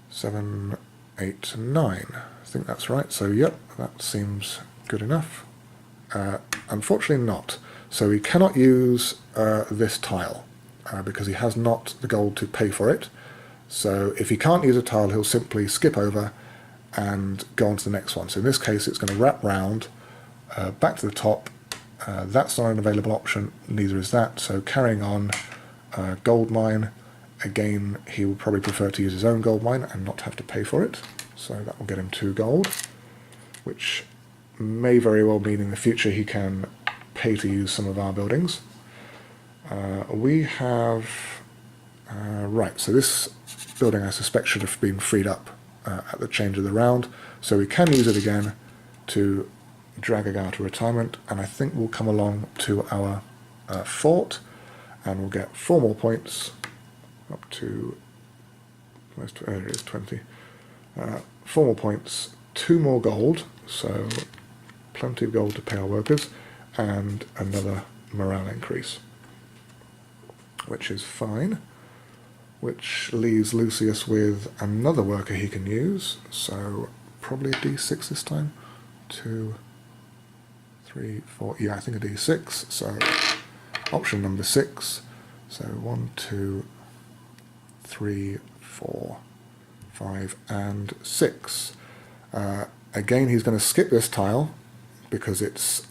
7, 8, 9. I think that's right. So, yep, that seems good enough. Unfortunately not. So he cannot use this tile because he has not the gold to pay for it. So if he can't use a tile, he'll simply skip over and go on to the next one. So in this case, it's going to wrap round back to the top. That's not an available option, neither is that. So carrying on, gold mine. Again, he will probably prefer to use his own gold mine and not have to pay for it. So that will get him 2 gold, which may very well mean in the future he can pay to use some of our buildings. We have... right, so this building I suspect should have been freed up at the change of the round. So we can use it again to drag a guy to retirement, and I think we'll come along to our fort, and we'll get 4 more points, up to, there it is, 20. 4 more points, 2 more gold, so plenty of gold to pay our workers, and another morale increase, which is fine, which leaves Lucius with another worker he can use, so probably a D6 this time. 2, 3, 4, yeah, I think a D6, so option number 6, so 1, 2, 3, 4, 5, and 6. Again, he's going to skip this tile because it's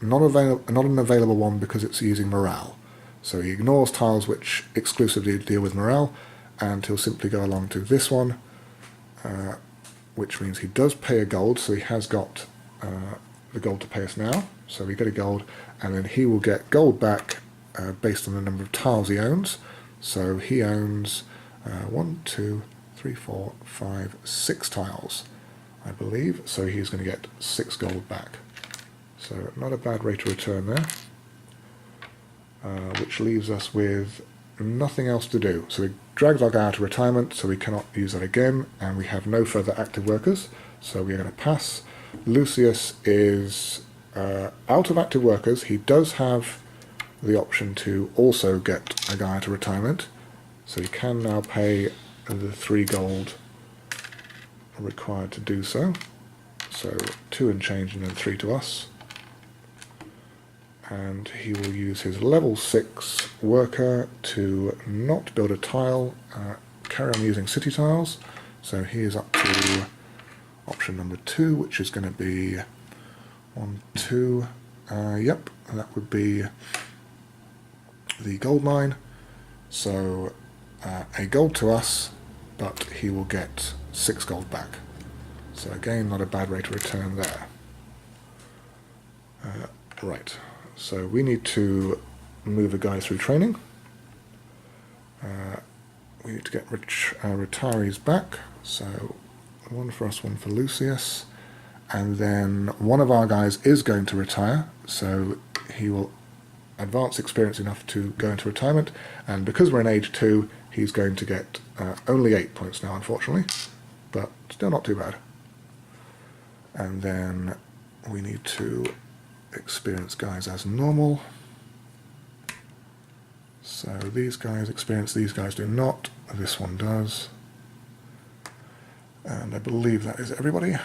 not an available one because it's using morale. So he ignores tiles which exclusively deal with morale, and he'll simply go along to this one, which means he does pay a gold, so he has got the gold to pay us now. So we get a gold, and then he will get gold back based on the number of tiles he owns. So he owns 1, 2, 3, 4, 5, 6 tiles, I believe. So he's going to get 6 gold back. So not a bad rate of return there, which leaves us with nothing else to do. So we dragged our guy out of retirement, so we cannot use that again, and we have no further active workers, so we are going to pass. Lucius is out of active workers. He does have the option to also get a guy out of retirement, so he can now pay the 3 gold required to do so. So 2 and change, and then 3 to us. And he will use his level 6 worker to not build a tile, carry on using city tiles. So he is up to option number 2, which is going to be 1, 2, yep, that would be the gold mine. So a gold to us, but he will get 6 gold back. So again, not a bad rate of return there. Right. So we need to move a guy through training. We need to get retirees back. So 1 for us, 1 for Lucius. And then one of our guys is going to retire, so he will advance experience enough to go into retirement. And because we're in age 2, he's going to get only 8 points now, unfortunately. But still not too bad. And then we need to experience guys as normal. So these guys experience, these guys do not. This one does. And I believe that is everybody.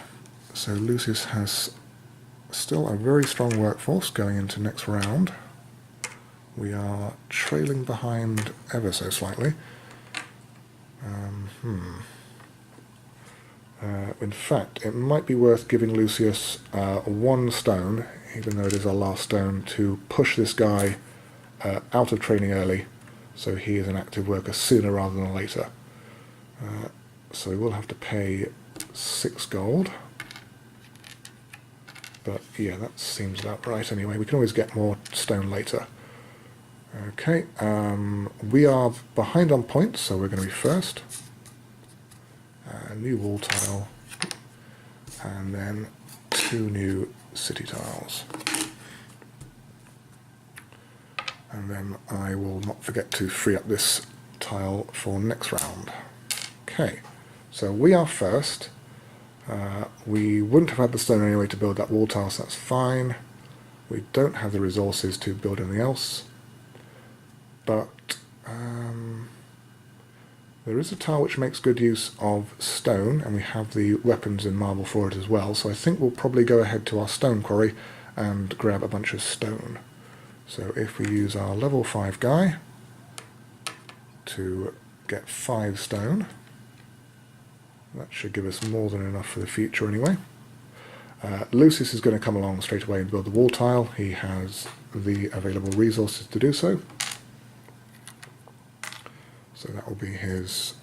So Lucius has still a very strong workforce going into next round. We are trailing behind ever so slightly. In fact, it might be worth giving Lucius 1 stone, even though it is our last stone, to push this guy out of training early, so he is an active worker sooner rather than later. So we will have to pay 6 gold. But yeah, that seems about right anyway. We can always get more stone later. Okay, we are behind on points, so we're going to be first. New wall tile, and then 2 new city tiles. And then I will not forget to free up this tile for next round. Okay, so we are first. We wouldn't have had the stone anyway to build that wall tile, so that's fine. We don't have the resources to build anything else. But there is a tile which makes good use of stone, and we have the weapons in marble for it as well, so I think we'll probably go ahead to our stone quarry and grab a bunch of stone. So if we use our level 5 guy to get 5 stone, that should give us more than enough for the future anyway. Lucius is going to come along straight away and build the wall tile. He has the available resources to do so. So that will be his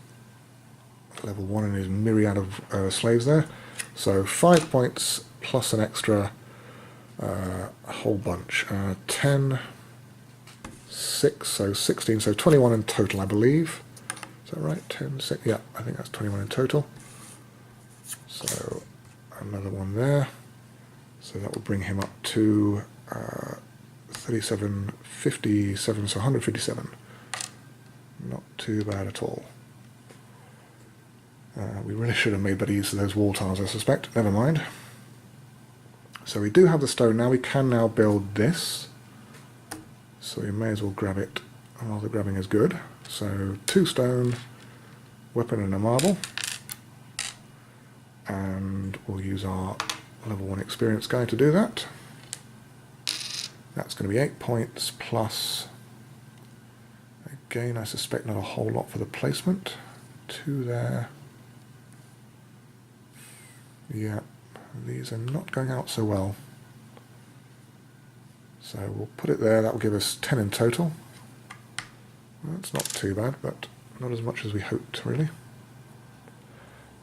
level 1 and his myriad of slaves there. So 5 points plus an extra whole bunch. 10, 6, so 16, so 21 in total, I believe. Is that right? 10, 6, yeah, I think that's 21 in total. So another one there. So that will bring him up to 37, 57, so 157. Not too bad at all. We really should have made better use of those wall tiles, I suspect. Never mind. So we do have the stone now. We can now build this. So we may as well grab it while the grabbing is good. So 2 stone, weapon and a marble. And we'll use our level 1 experience guy to do that. That's going to be 8 points plus... Again, I suspect not a whole lot for the placement. 2 there. Yeah, these are not going out so well. So we'll put it there. That will give us 10 in total. Well, that's not too bad, but not as much as we hoped, really.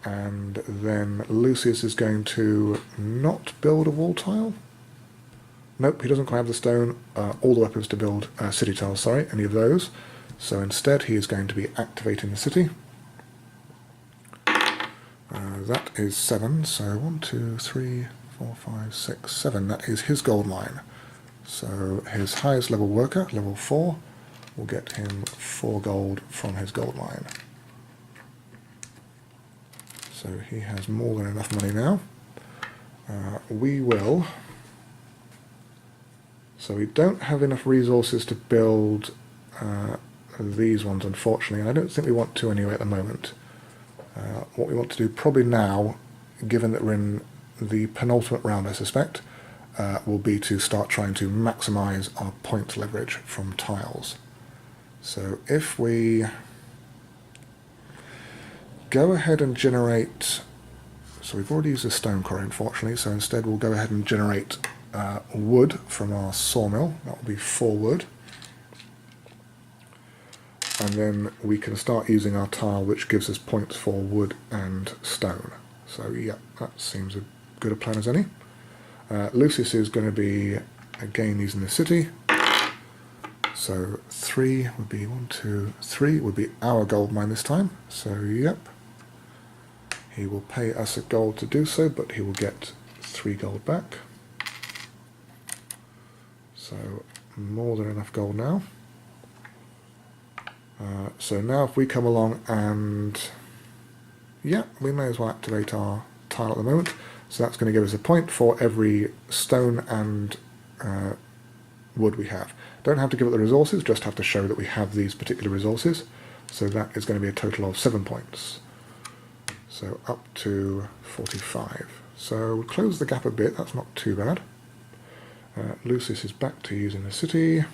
And then Lucius is going to not build a wall tile. Nope, he doesn't quite have the stone, all the weapons to build city tiles, sorry, any of those. So instead he is going to be activating the city. That is 7, so 1, 2, 3, 4, 5, 6, 7. That is his gold mine. So his highest level worker, level 4, will get him 4 gold from his gold mine. So he has more than enough money now. We will... So we don't have enough resources to build these ones, unfortunately, and I don't think we want to anyway at the moment. What we want to do probably now, given that we're in the penultimate round, I suspect, will be to start trying to maximise our point leverage from tiles. So if we go ahead and generate... So we've already used a stone quarry, unfortunately, so instead we'll go ahead and generate wood from our sawmill. That will be 4 wood. And then we can start using our tile, which gives us points for wood and stone. So yeah, that seems as good a plan as any. Lucius is going to be again using the city. So 3 would be 1, 2, 3 would be our gold mine this time. So yep, he will pay us a gold to do so, but he will get 3 gold back. So more than enough gold now. So now if we come along and, yeah, we may as well activate our tile at the moment. So that's going to give us a point for every stone and wood we have. Don't have to give it the resources, just have to show that we have these particular resources. So that is going to be a total of 7 points. So up to 45. So we'll close the gap a bit, that's not too bad. Lucius is back to using the city.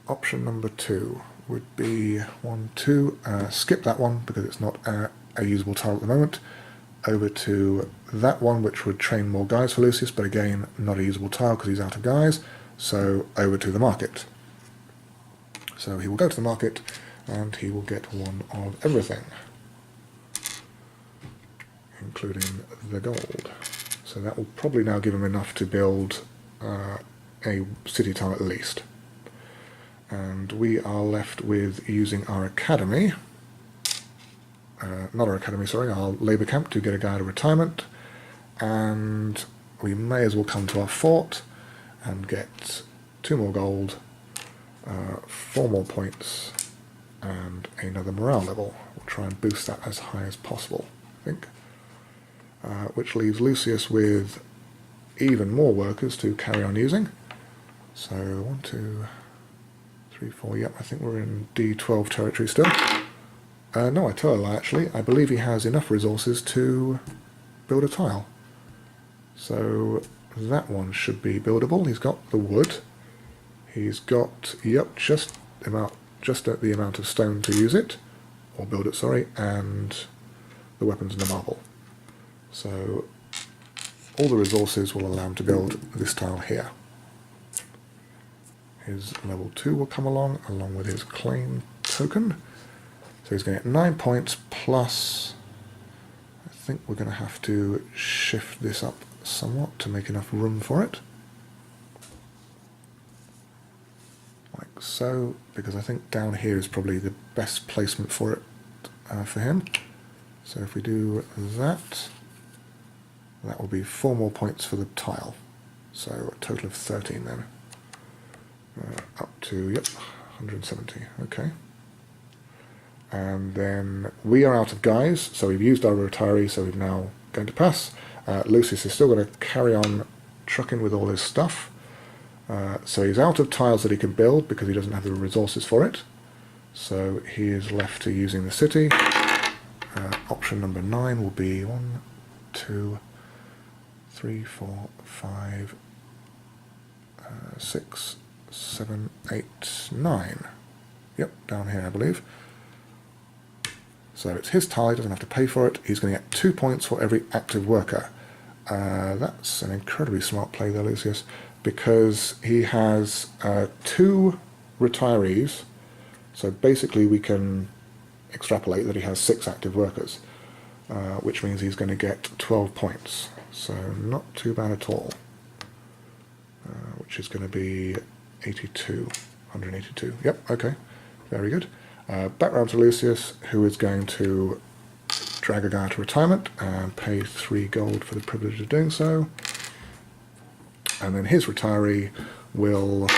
Option number 2 would be 1, 2, skip that one because it's not a usable tile at the moment, over to that one which would train more guys for Lucius, but again not a usable tile because he's out of guys, so over to the market. So he will go to the market and he will get 1 of everything, including the gold. So that will probably now give him enough to build a city tile at least. And we are left with using our academy, not our academy, sorry, our labour camp to get a guy out of retirement, and we may as well come to our fort and get 2 more gold, 4 more points, and another morale level. We'll try and boost that as high as possible, I think. Which leaves Lucius with even more workers to carry on using. So 1, 2, 3, 4, yep, I think we're in D12 territory still. No, I tell a lie actually. I believe he has enough resources to build a tile. So that one should be buildable. He's got the wood. He's got, yep, just at the amount of stone to use it, or build it, sorry, and the weapons and the marble. So all the resources will allow him to build this tile here. His level 2 will come along with his claim token. So he's going to get 9 points plus, I think we're going to have to shift this up somewhat to make enough room for it. Like so, because I think down here is probably the best placement for it for him. So if we do that, that will be 4 more points for the tile. So a total of 13 then. Up to, yep, 170, okay. And then we are out of guys, so we've used our retiree, so we're now going to pass. Lucius is still going to carry on trucking with all his stuff. So he's out of tiles that he can build because he doesn't have the resources for it. So he is left to using the city. Option number 9 will be 1, 2, 3, 4, 5, 6, 7, 8, 9. Yep, down here I believe. So it's his tile, he doesn't have to pay for it. He's going to get 2 points for every active worker. That's an incredibly smart play there, Lucius, because he has 2 retirees So basically we can extrapolate that he has 6 active workers, which means he's going to get 12 points. So not too bad at all, which is going to be 82, 182. Yep, okay, very good. Back round to Lucius, who is going to drag a guy to retirement and pay 3 gold for the privilege of doing so. And then his retiree will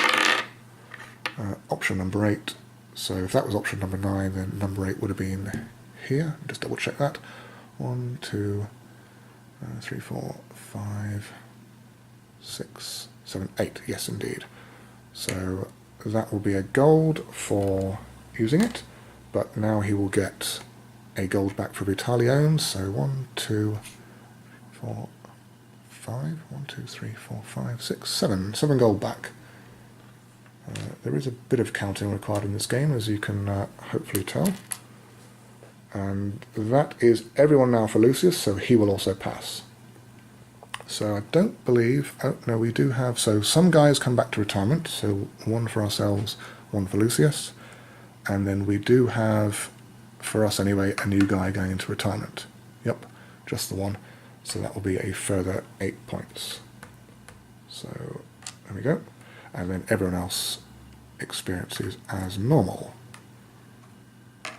option number 8. So if that was option number 9, then number 8 would have been here. Just double check that. 1, 2, 3, 4, 5, 6, 7, 8. Yes, indeed. So that will be a gold for using it, but now he will get a gold back for Vitali owns. So 1, 2, 4, 5. 1, 2, 3, 4, 5, 6, 7. 7 gold back. There is a bit of counting required in this game, as you can hopefully tell. And that is everyone now for Lucius, so he will also pass. So I don't believe... Oh, no, we do have... So some guys come back to retirement, so 1 for ourselves, 1 for Lucius. And then we do have, for us anyway, a new guy going into retirement. Yep, just the 1. So that will be a further 8 points. So there we go. And then everyone else experiences as normal.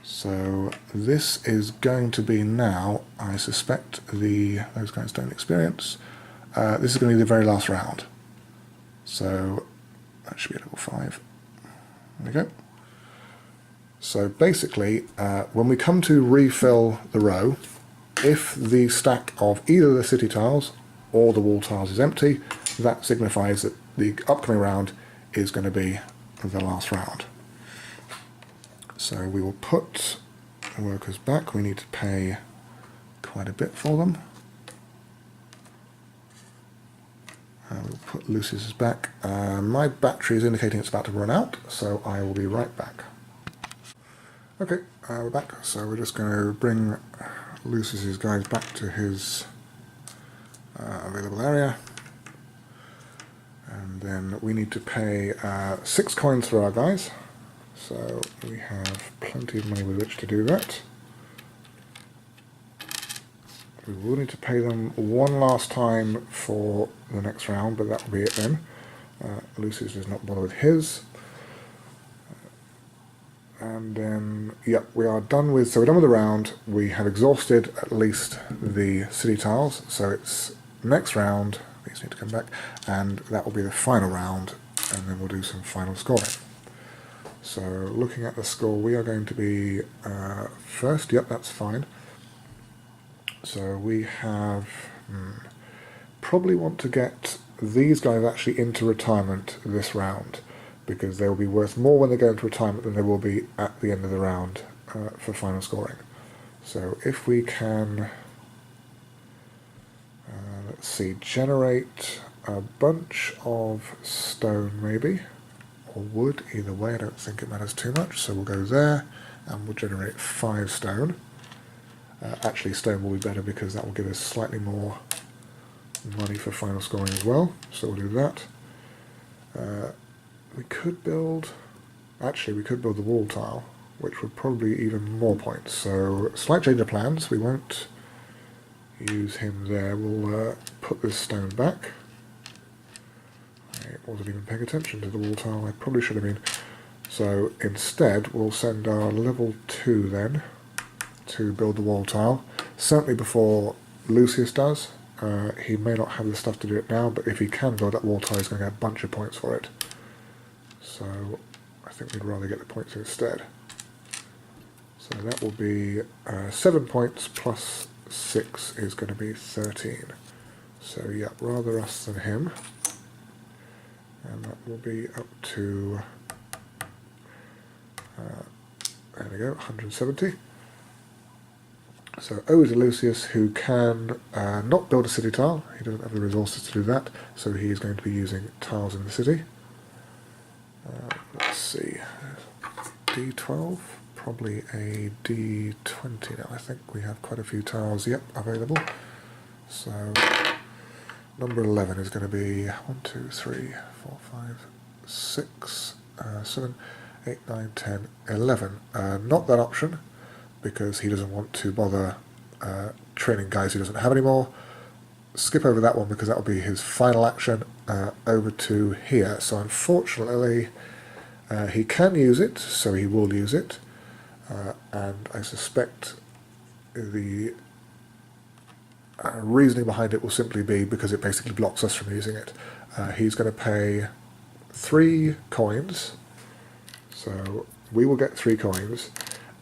So this is going to be now, I suspect, those guys don't experience. This is going to be the very last round. So that should be a level 5. There we go. So basically, when we come to refill the row, if the stack of either the city tiles or the wall tiles is empty, that signifies that the upcoming round is going to be the last round. So we will put the workers back. We need to pay quite a bit for them. We'll put Lucius's back. My battery is indicating it's about to run out, so I will be right back. Okay, we're back. So we're just going to bring Lucius's guys back to his available area. And then we need to pay 6 coins for our guys. So we have plenty of money with which to do that. We will need to pay them 1 last time for the next round, but that will be it then. Lucius does not bother with his. And then, yep, we are done with, so we're done with the round. We have exhausted at least the city tiles, so it's next round, these need to come back, and that will be the final round, and then we'll do some final scoring. So looking at the score, we are going to be first, yep, that's fine. So we have, probably want to get these guys actually into retirement this round, because they will be worth more when they go into retirement than they will be at the end of the round for final scoring. So if we can, let's see, generate a bunch of stone maybe, or wood, either way, I don't think it matters too much. So we'll go there and we'll generate 5 stone. Actually stone will be better because that will give us slightly more money for final scoring as well, so we'll do that. We could build, actually we could build the wall tile, which would probably be even more points. So slight change of plans, we won't use him there, we'll put this stone back. I wasn't even paying attention to the wall tile, I probably should have been. So instead we'll send our level 2 then to build the wall tile, certainly before Lucius does. He may not have the stuff to do it now, but if he can build that wall tile he's going to get a bunch of points for it. So I think we'd rather get the points instead. So that will be 7 points plus 6 is going to be 13. So yeah, rather us than him. And that will be up to, there we go, 170. So over to Lucius, who can not build a city tile. He doesn't have the resources to do that, so he is going to be using tiles in the city. Let's see, D12, probably a D20 now. I think we have quite a few tiles, yep, available. So number 11 is going to be 1, 2, 3, 4, 5, 6, 7, 8, 9, 10, 11. Not that option, because he doesn't want to bother training guys he doesn't have anymore. Skip over that one because that will be his final action. Over to here. So unfortunately, he can use it, so he will use it. And I suspect the reasoning behind it will simply be because it basically blocks us from using it. He's going to pay 3 coins, so we will get 3 coins,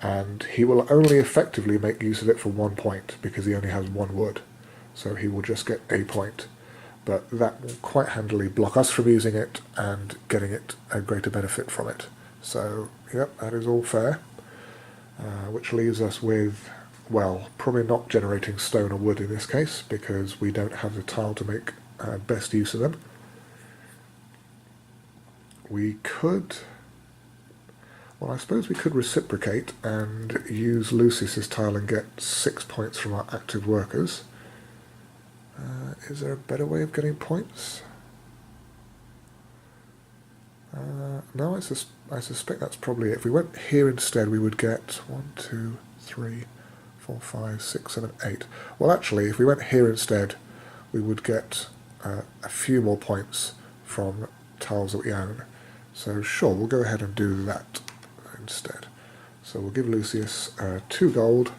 and he will only effectively make use of it for 1 point because he only has 1 wood, so he will just get a point. But that will quite handily block us from using it and getting it a greater benefit from it. So, yep, that is all fair. Which leaves us with, well, probably not generating stone or wood in this case, because we don't have the tile to make best use of them. We could, well, I suppose we could reciprocate and use Lucius's tile and get 6 points from our active workers. Is there a better way of getting points? No, I suspect that's probably it. If we went here instead, we would get 1, 2, 3, 4, 5, 6, 7, 8. Well, actually, if we went here instead, we would get a few more points from tiles that we own. So sure, we'll go ahead and do that instead. So we'll give Lucius 2 gold,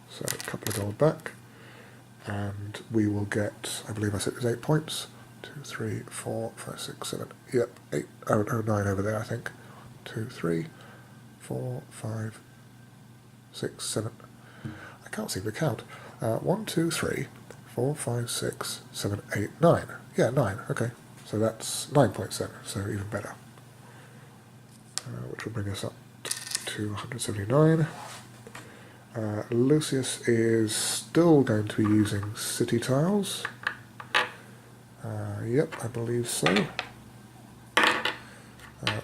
so a couple of gold back, and we will get, I believe I said it was 8 points. 2, 3, 4, 5, 6, 7, yep, 8, oh, 9 over there, I think. 2, 3, 4, 5, 6, 7. I can't seem to count. 1, 2, 3, 4, 5, 6, 7, 8, 9. Yeah, 9, okay. So that's 9 points then, so even better. Which will bring us up to 179. Lucius is still going to be using city tiles. Yep, I believe so.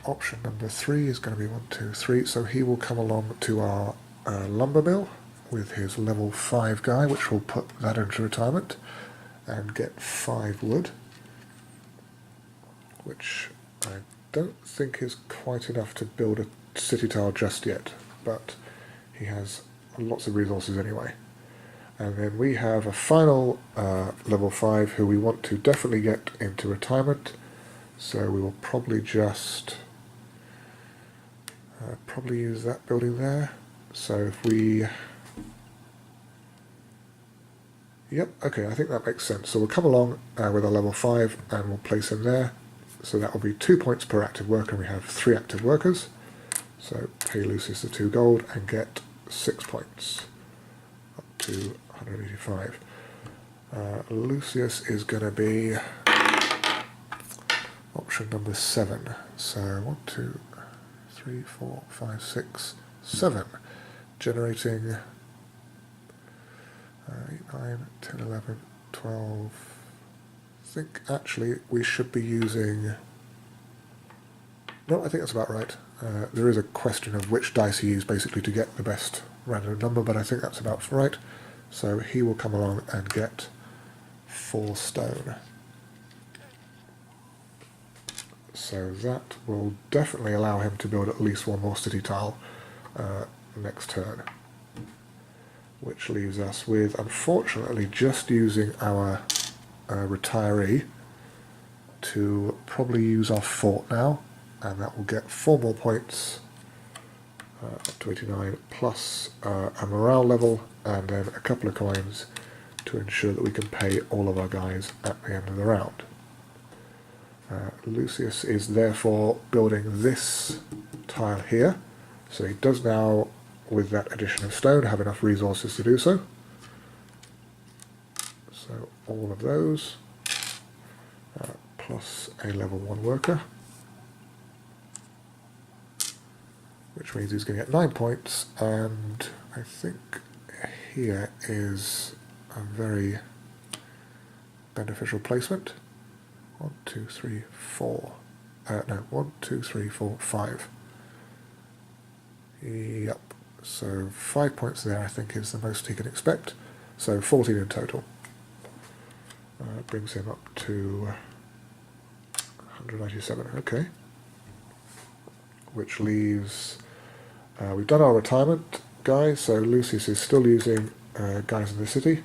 Option number 3 is going to be 1, 2, 3, so he will come along to our lumber mill with his level 5 guy, which will put that into retirement and get 5 wood, which I don't think is quite enough to build a city tile just yet, but he has lots of resources anyway. And then we have a final level 5 who we want to definitely get into retirement, so we will probably just probably use that building there. So if we, yep, okay, I think that makes sense. So we'll come along with our level 5 and we'll place him there. So that will be 2 points per active worker. We have 3 active workers, so pay Lucius the 2 gold and get 6 points up to 185. Lucius is going to be option number 7. So 1, 2, 3, 4, 5, 6, 7, generating 8, 9, 10, 11, 12. I think actually we should be using, no, I think that's about right. There is a question of which dice you use basically to get the best random number, but I think that's about right. So he will come along and get 4 stone. So that will definitely allow him to build at least 1 more city tile next turn. Which leaves us with, unfortunately, just using our retiree to probably use our fort now, and that will get 4 more points up to 89, plus a morale level, and then a couple of coins to ensure that we can pay all of our guys at the end of the round. Lucius is therefore building this tile here, so he does now, with that addition of stone, have enough resources to do so. So all of those, plus a level 1 worker, which means he's going to get 9 points, and I think here is a very beneficial placement. 1, 2, 3, 4. No, 1, 2, 3, 4, 5. Yep. So 5 points there, I think, is the most he can expect. So 14 in total. Brings him up to 197. Okay. which leaves... we've done our retirement guys, so Lucius is still using guys in the city.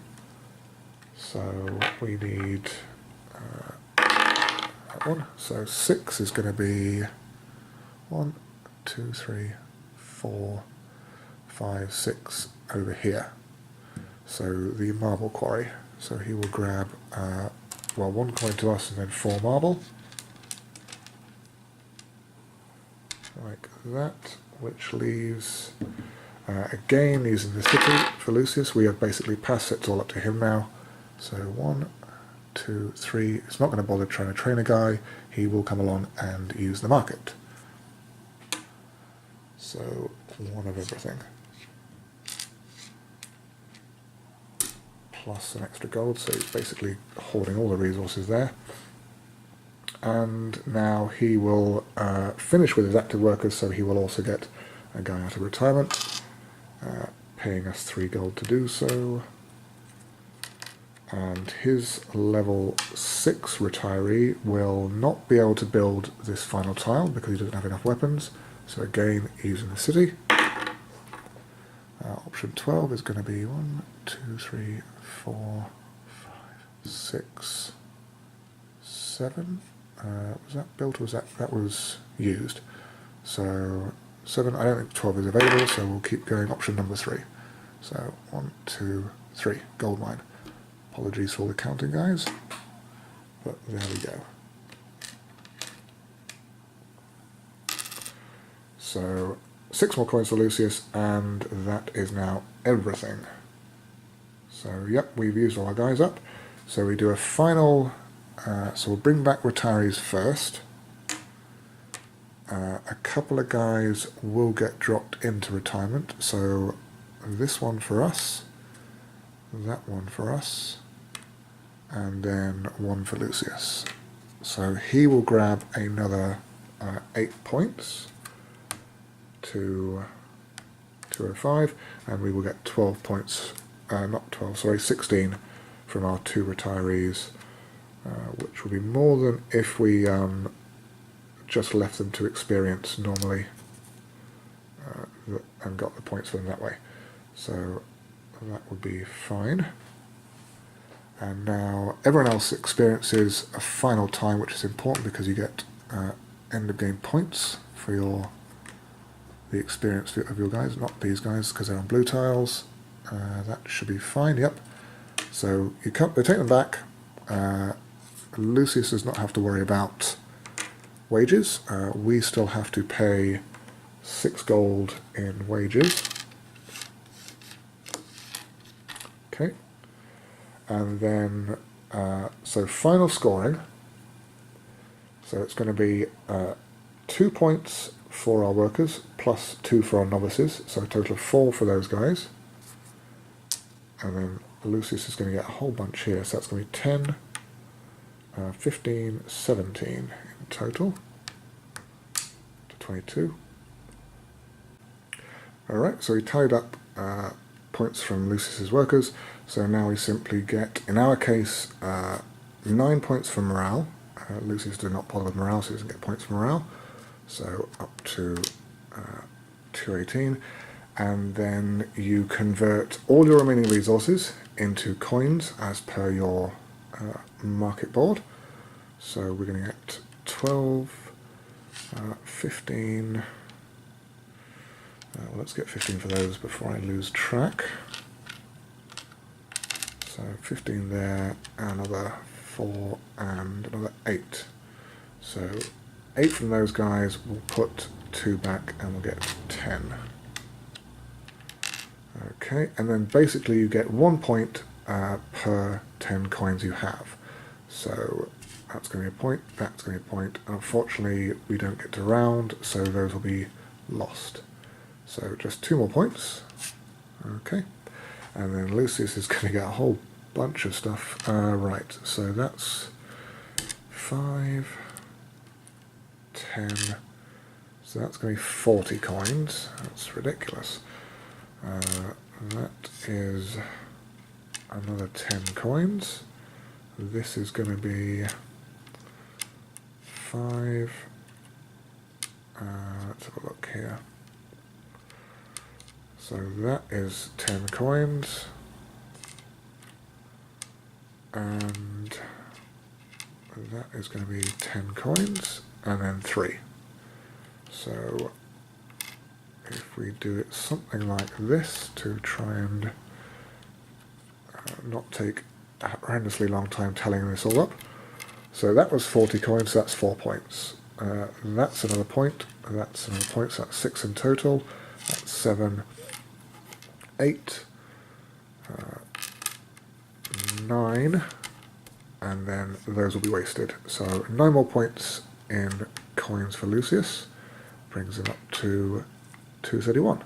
So we need that one. So 6 is going to be 1, 2, 3, 4, 5, 6 over here. So the marble quarry. So he will grab, well, 1 coin to us and then 4 marble. Like that, which leaves, again, using the city for Lucius. We have basically passed it all up to him now. So 1, 2, 3. It's not going to bother trying to train a guy. He will come along and use the market. So 1 of everything. Plus an extra gold, so he's basically hoarding all the resources there. And now he will finish with his active workers, so he will also get a guy out of retirement, paying us 3 gold to do so. And his level 6 retiree will not be able to build this final tile because he doesn't have enough weapons. So again, he's in the city. Option 12 is going to be 1, 2, 3, 4, 5, 6, 7. Was that built or was that was used? So 7, I don't think 12 is available, so we'll keep going. Option number 3. So 1, 2, 3, gold mine. Apologies for all the counting, guys, but there we go. So 6 more coins for Lucius, and that is now everything. So yep, we've used all our guys up. So we do a final, so we'll bring back retirees first. A couple of guys will get dropped into retirement, so this one for us, that one for us, and then 1 for Lucius. So he will grab another 8 points to 205, and we will get 12 points, not 12, sorry, 16 from our 2 retirees, which will be more than if we just left them to experience normally and got the points for them that way. So that would be fine. And now everyone else experiences a final time, which is important because you get end of game points for the experience of your guys, not these guys because they're on blue tiles. That should be fine, yep. So they take them back. Lucius does not have to worry about wages. We still have to pay 6 gold in wages. Okay. And then, so final scoring. So it's going to be 2 points for our workers, plus 2 for our novices, so a total of 4 for those guys. And then Lucius is going to get a whole bunch here, so that's going to be 10, 15, 17 in total, to 22. Alright, so we tied up points from Lucius's workers, so now we simply get, in our case, 9 points for morale. Lucius did not bother with morale, so he doesn't get points for morale. So up to 218, and then you convert all your remaining resources into coins as per your market board. So we're going to get 12, 15, well, let's get 15 for those before I lose track. So 15 there, another 4 and another 8. So 8 from those guys, we'll put 2 back and we'll get 10. Okay, and then basically you get 1 point per 10 coins you have. So that's going to be a point, that's going to be a point. Unfortunately, we don't get to round, so those will be lost. So just 2 more points. Okay, and then Lucius is going to get a whole bunch of stuff. Right, so that's 5, 10, so that's going to be 40 coins. That's ridiculous. That is another 10 coins. This is going to be 5, Let's have a look here. So that is 10 coins, and that is going to be 10 coins, and then 3. So if we do it something like this to try and not take a horrendously long time tallying this all up. So that was 40 coins, so that's 4 points. That's another point, that's another point, so that's 6 in total. That's 7, 8, 9, and then those will be wasted. So 9 more points in coins for Lucius, brings him up to 231.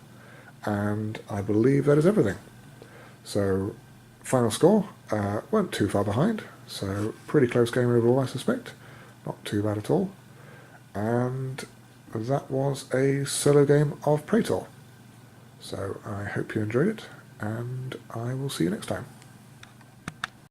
And I believe that is everything. So final score, weren't too far behind, so pretty close game overall, I suspect. Not too bad at all. And that was a solo game of Praetor. So I hope you enjoyed it, and I will see you next time.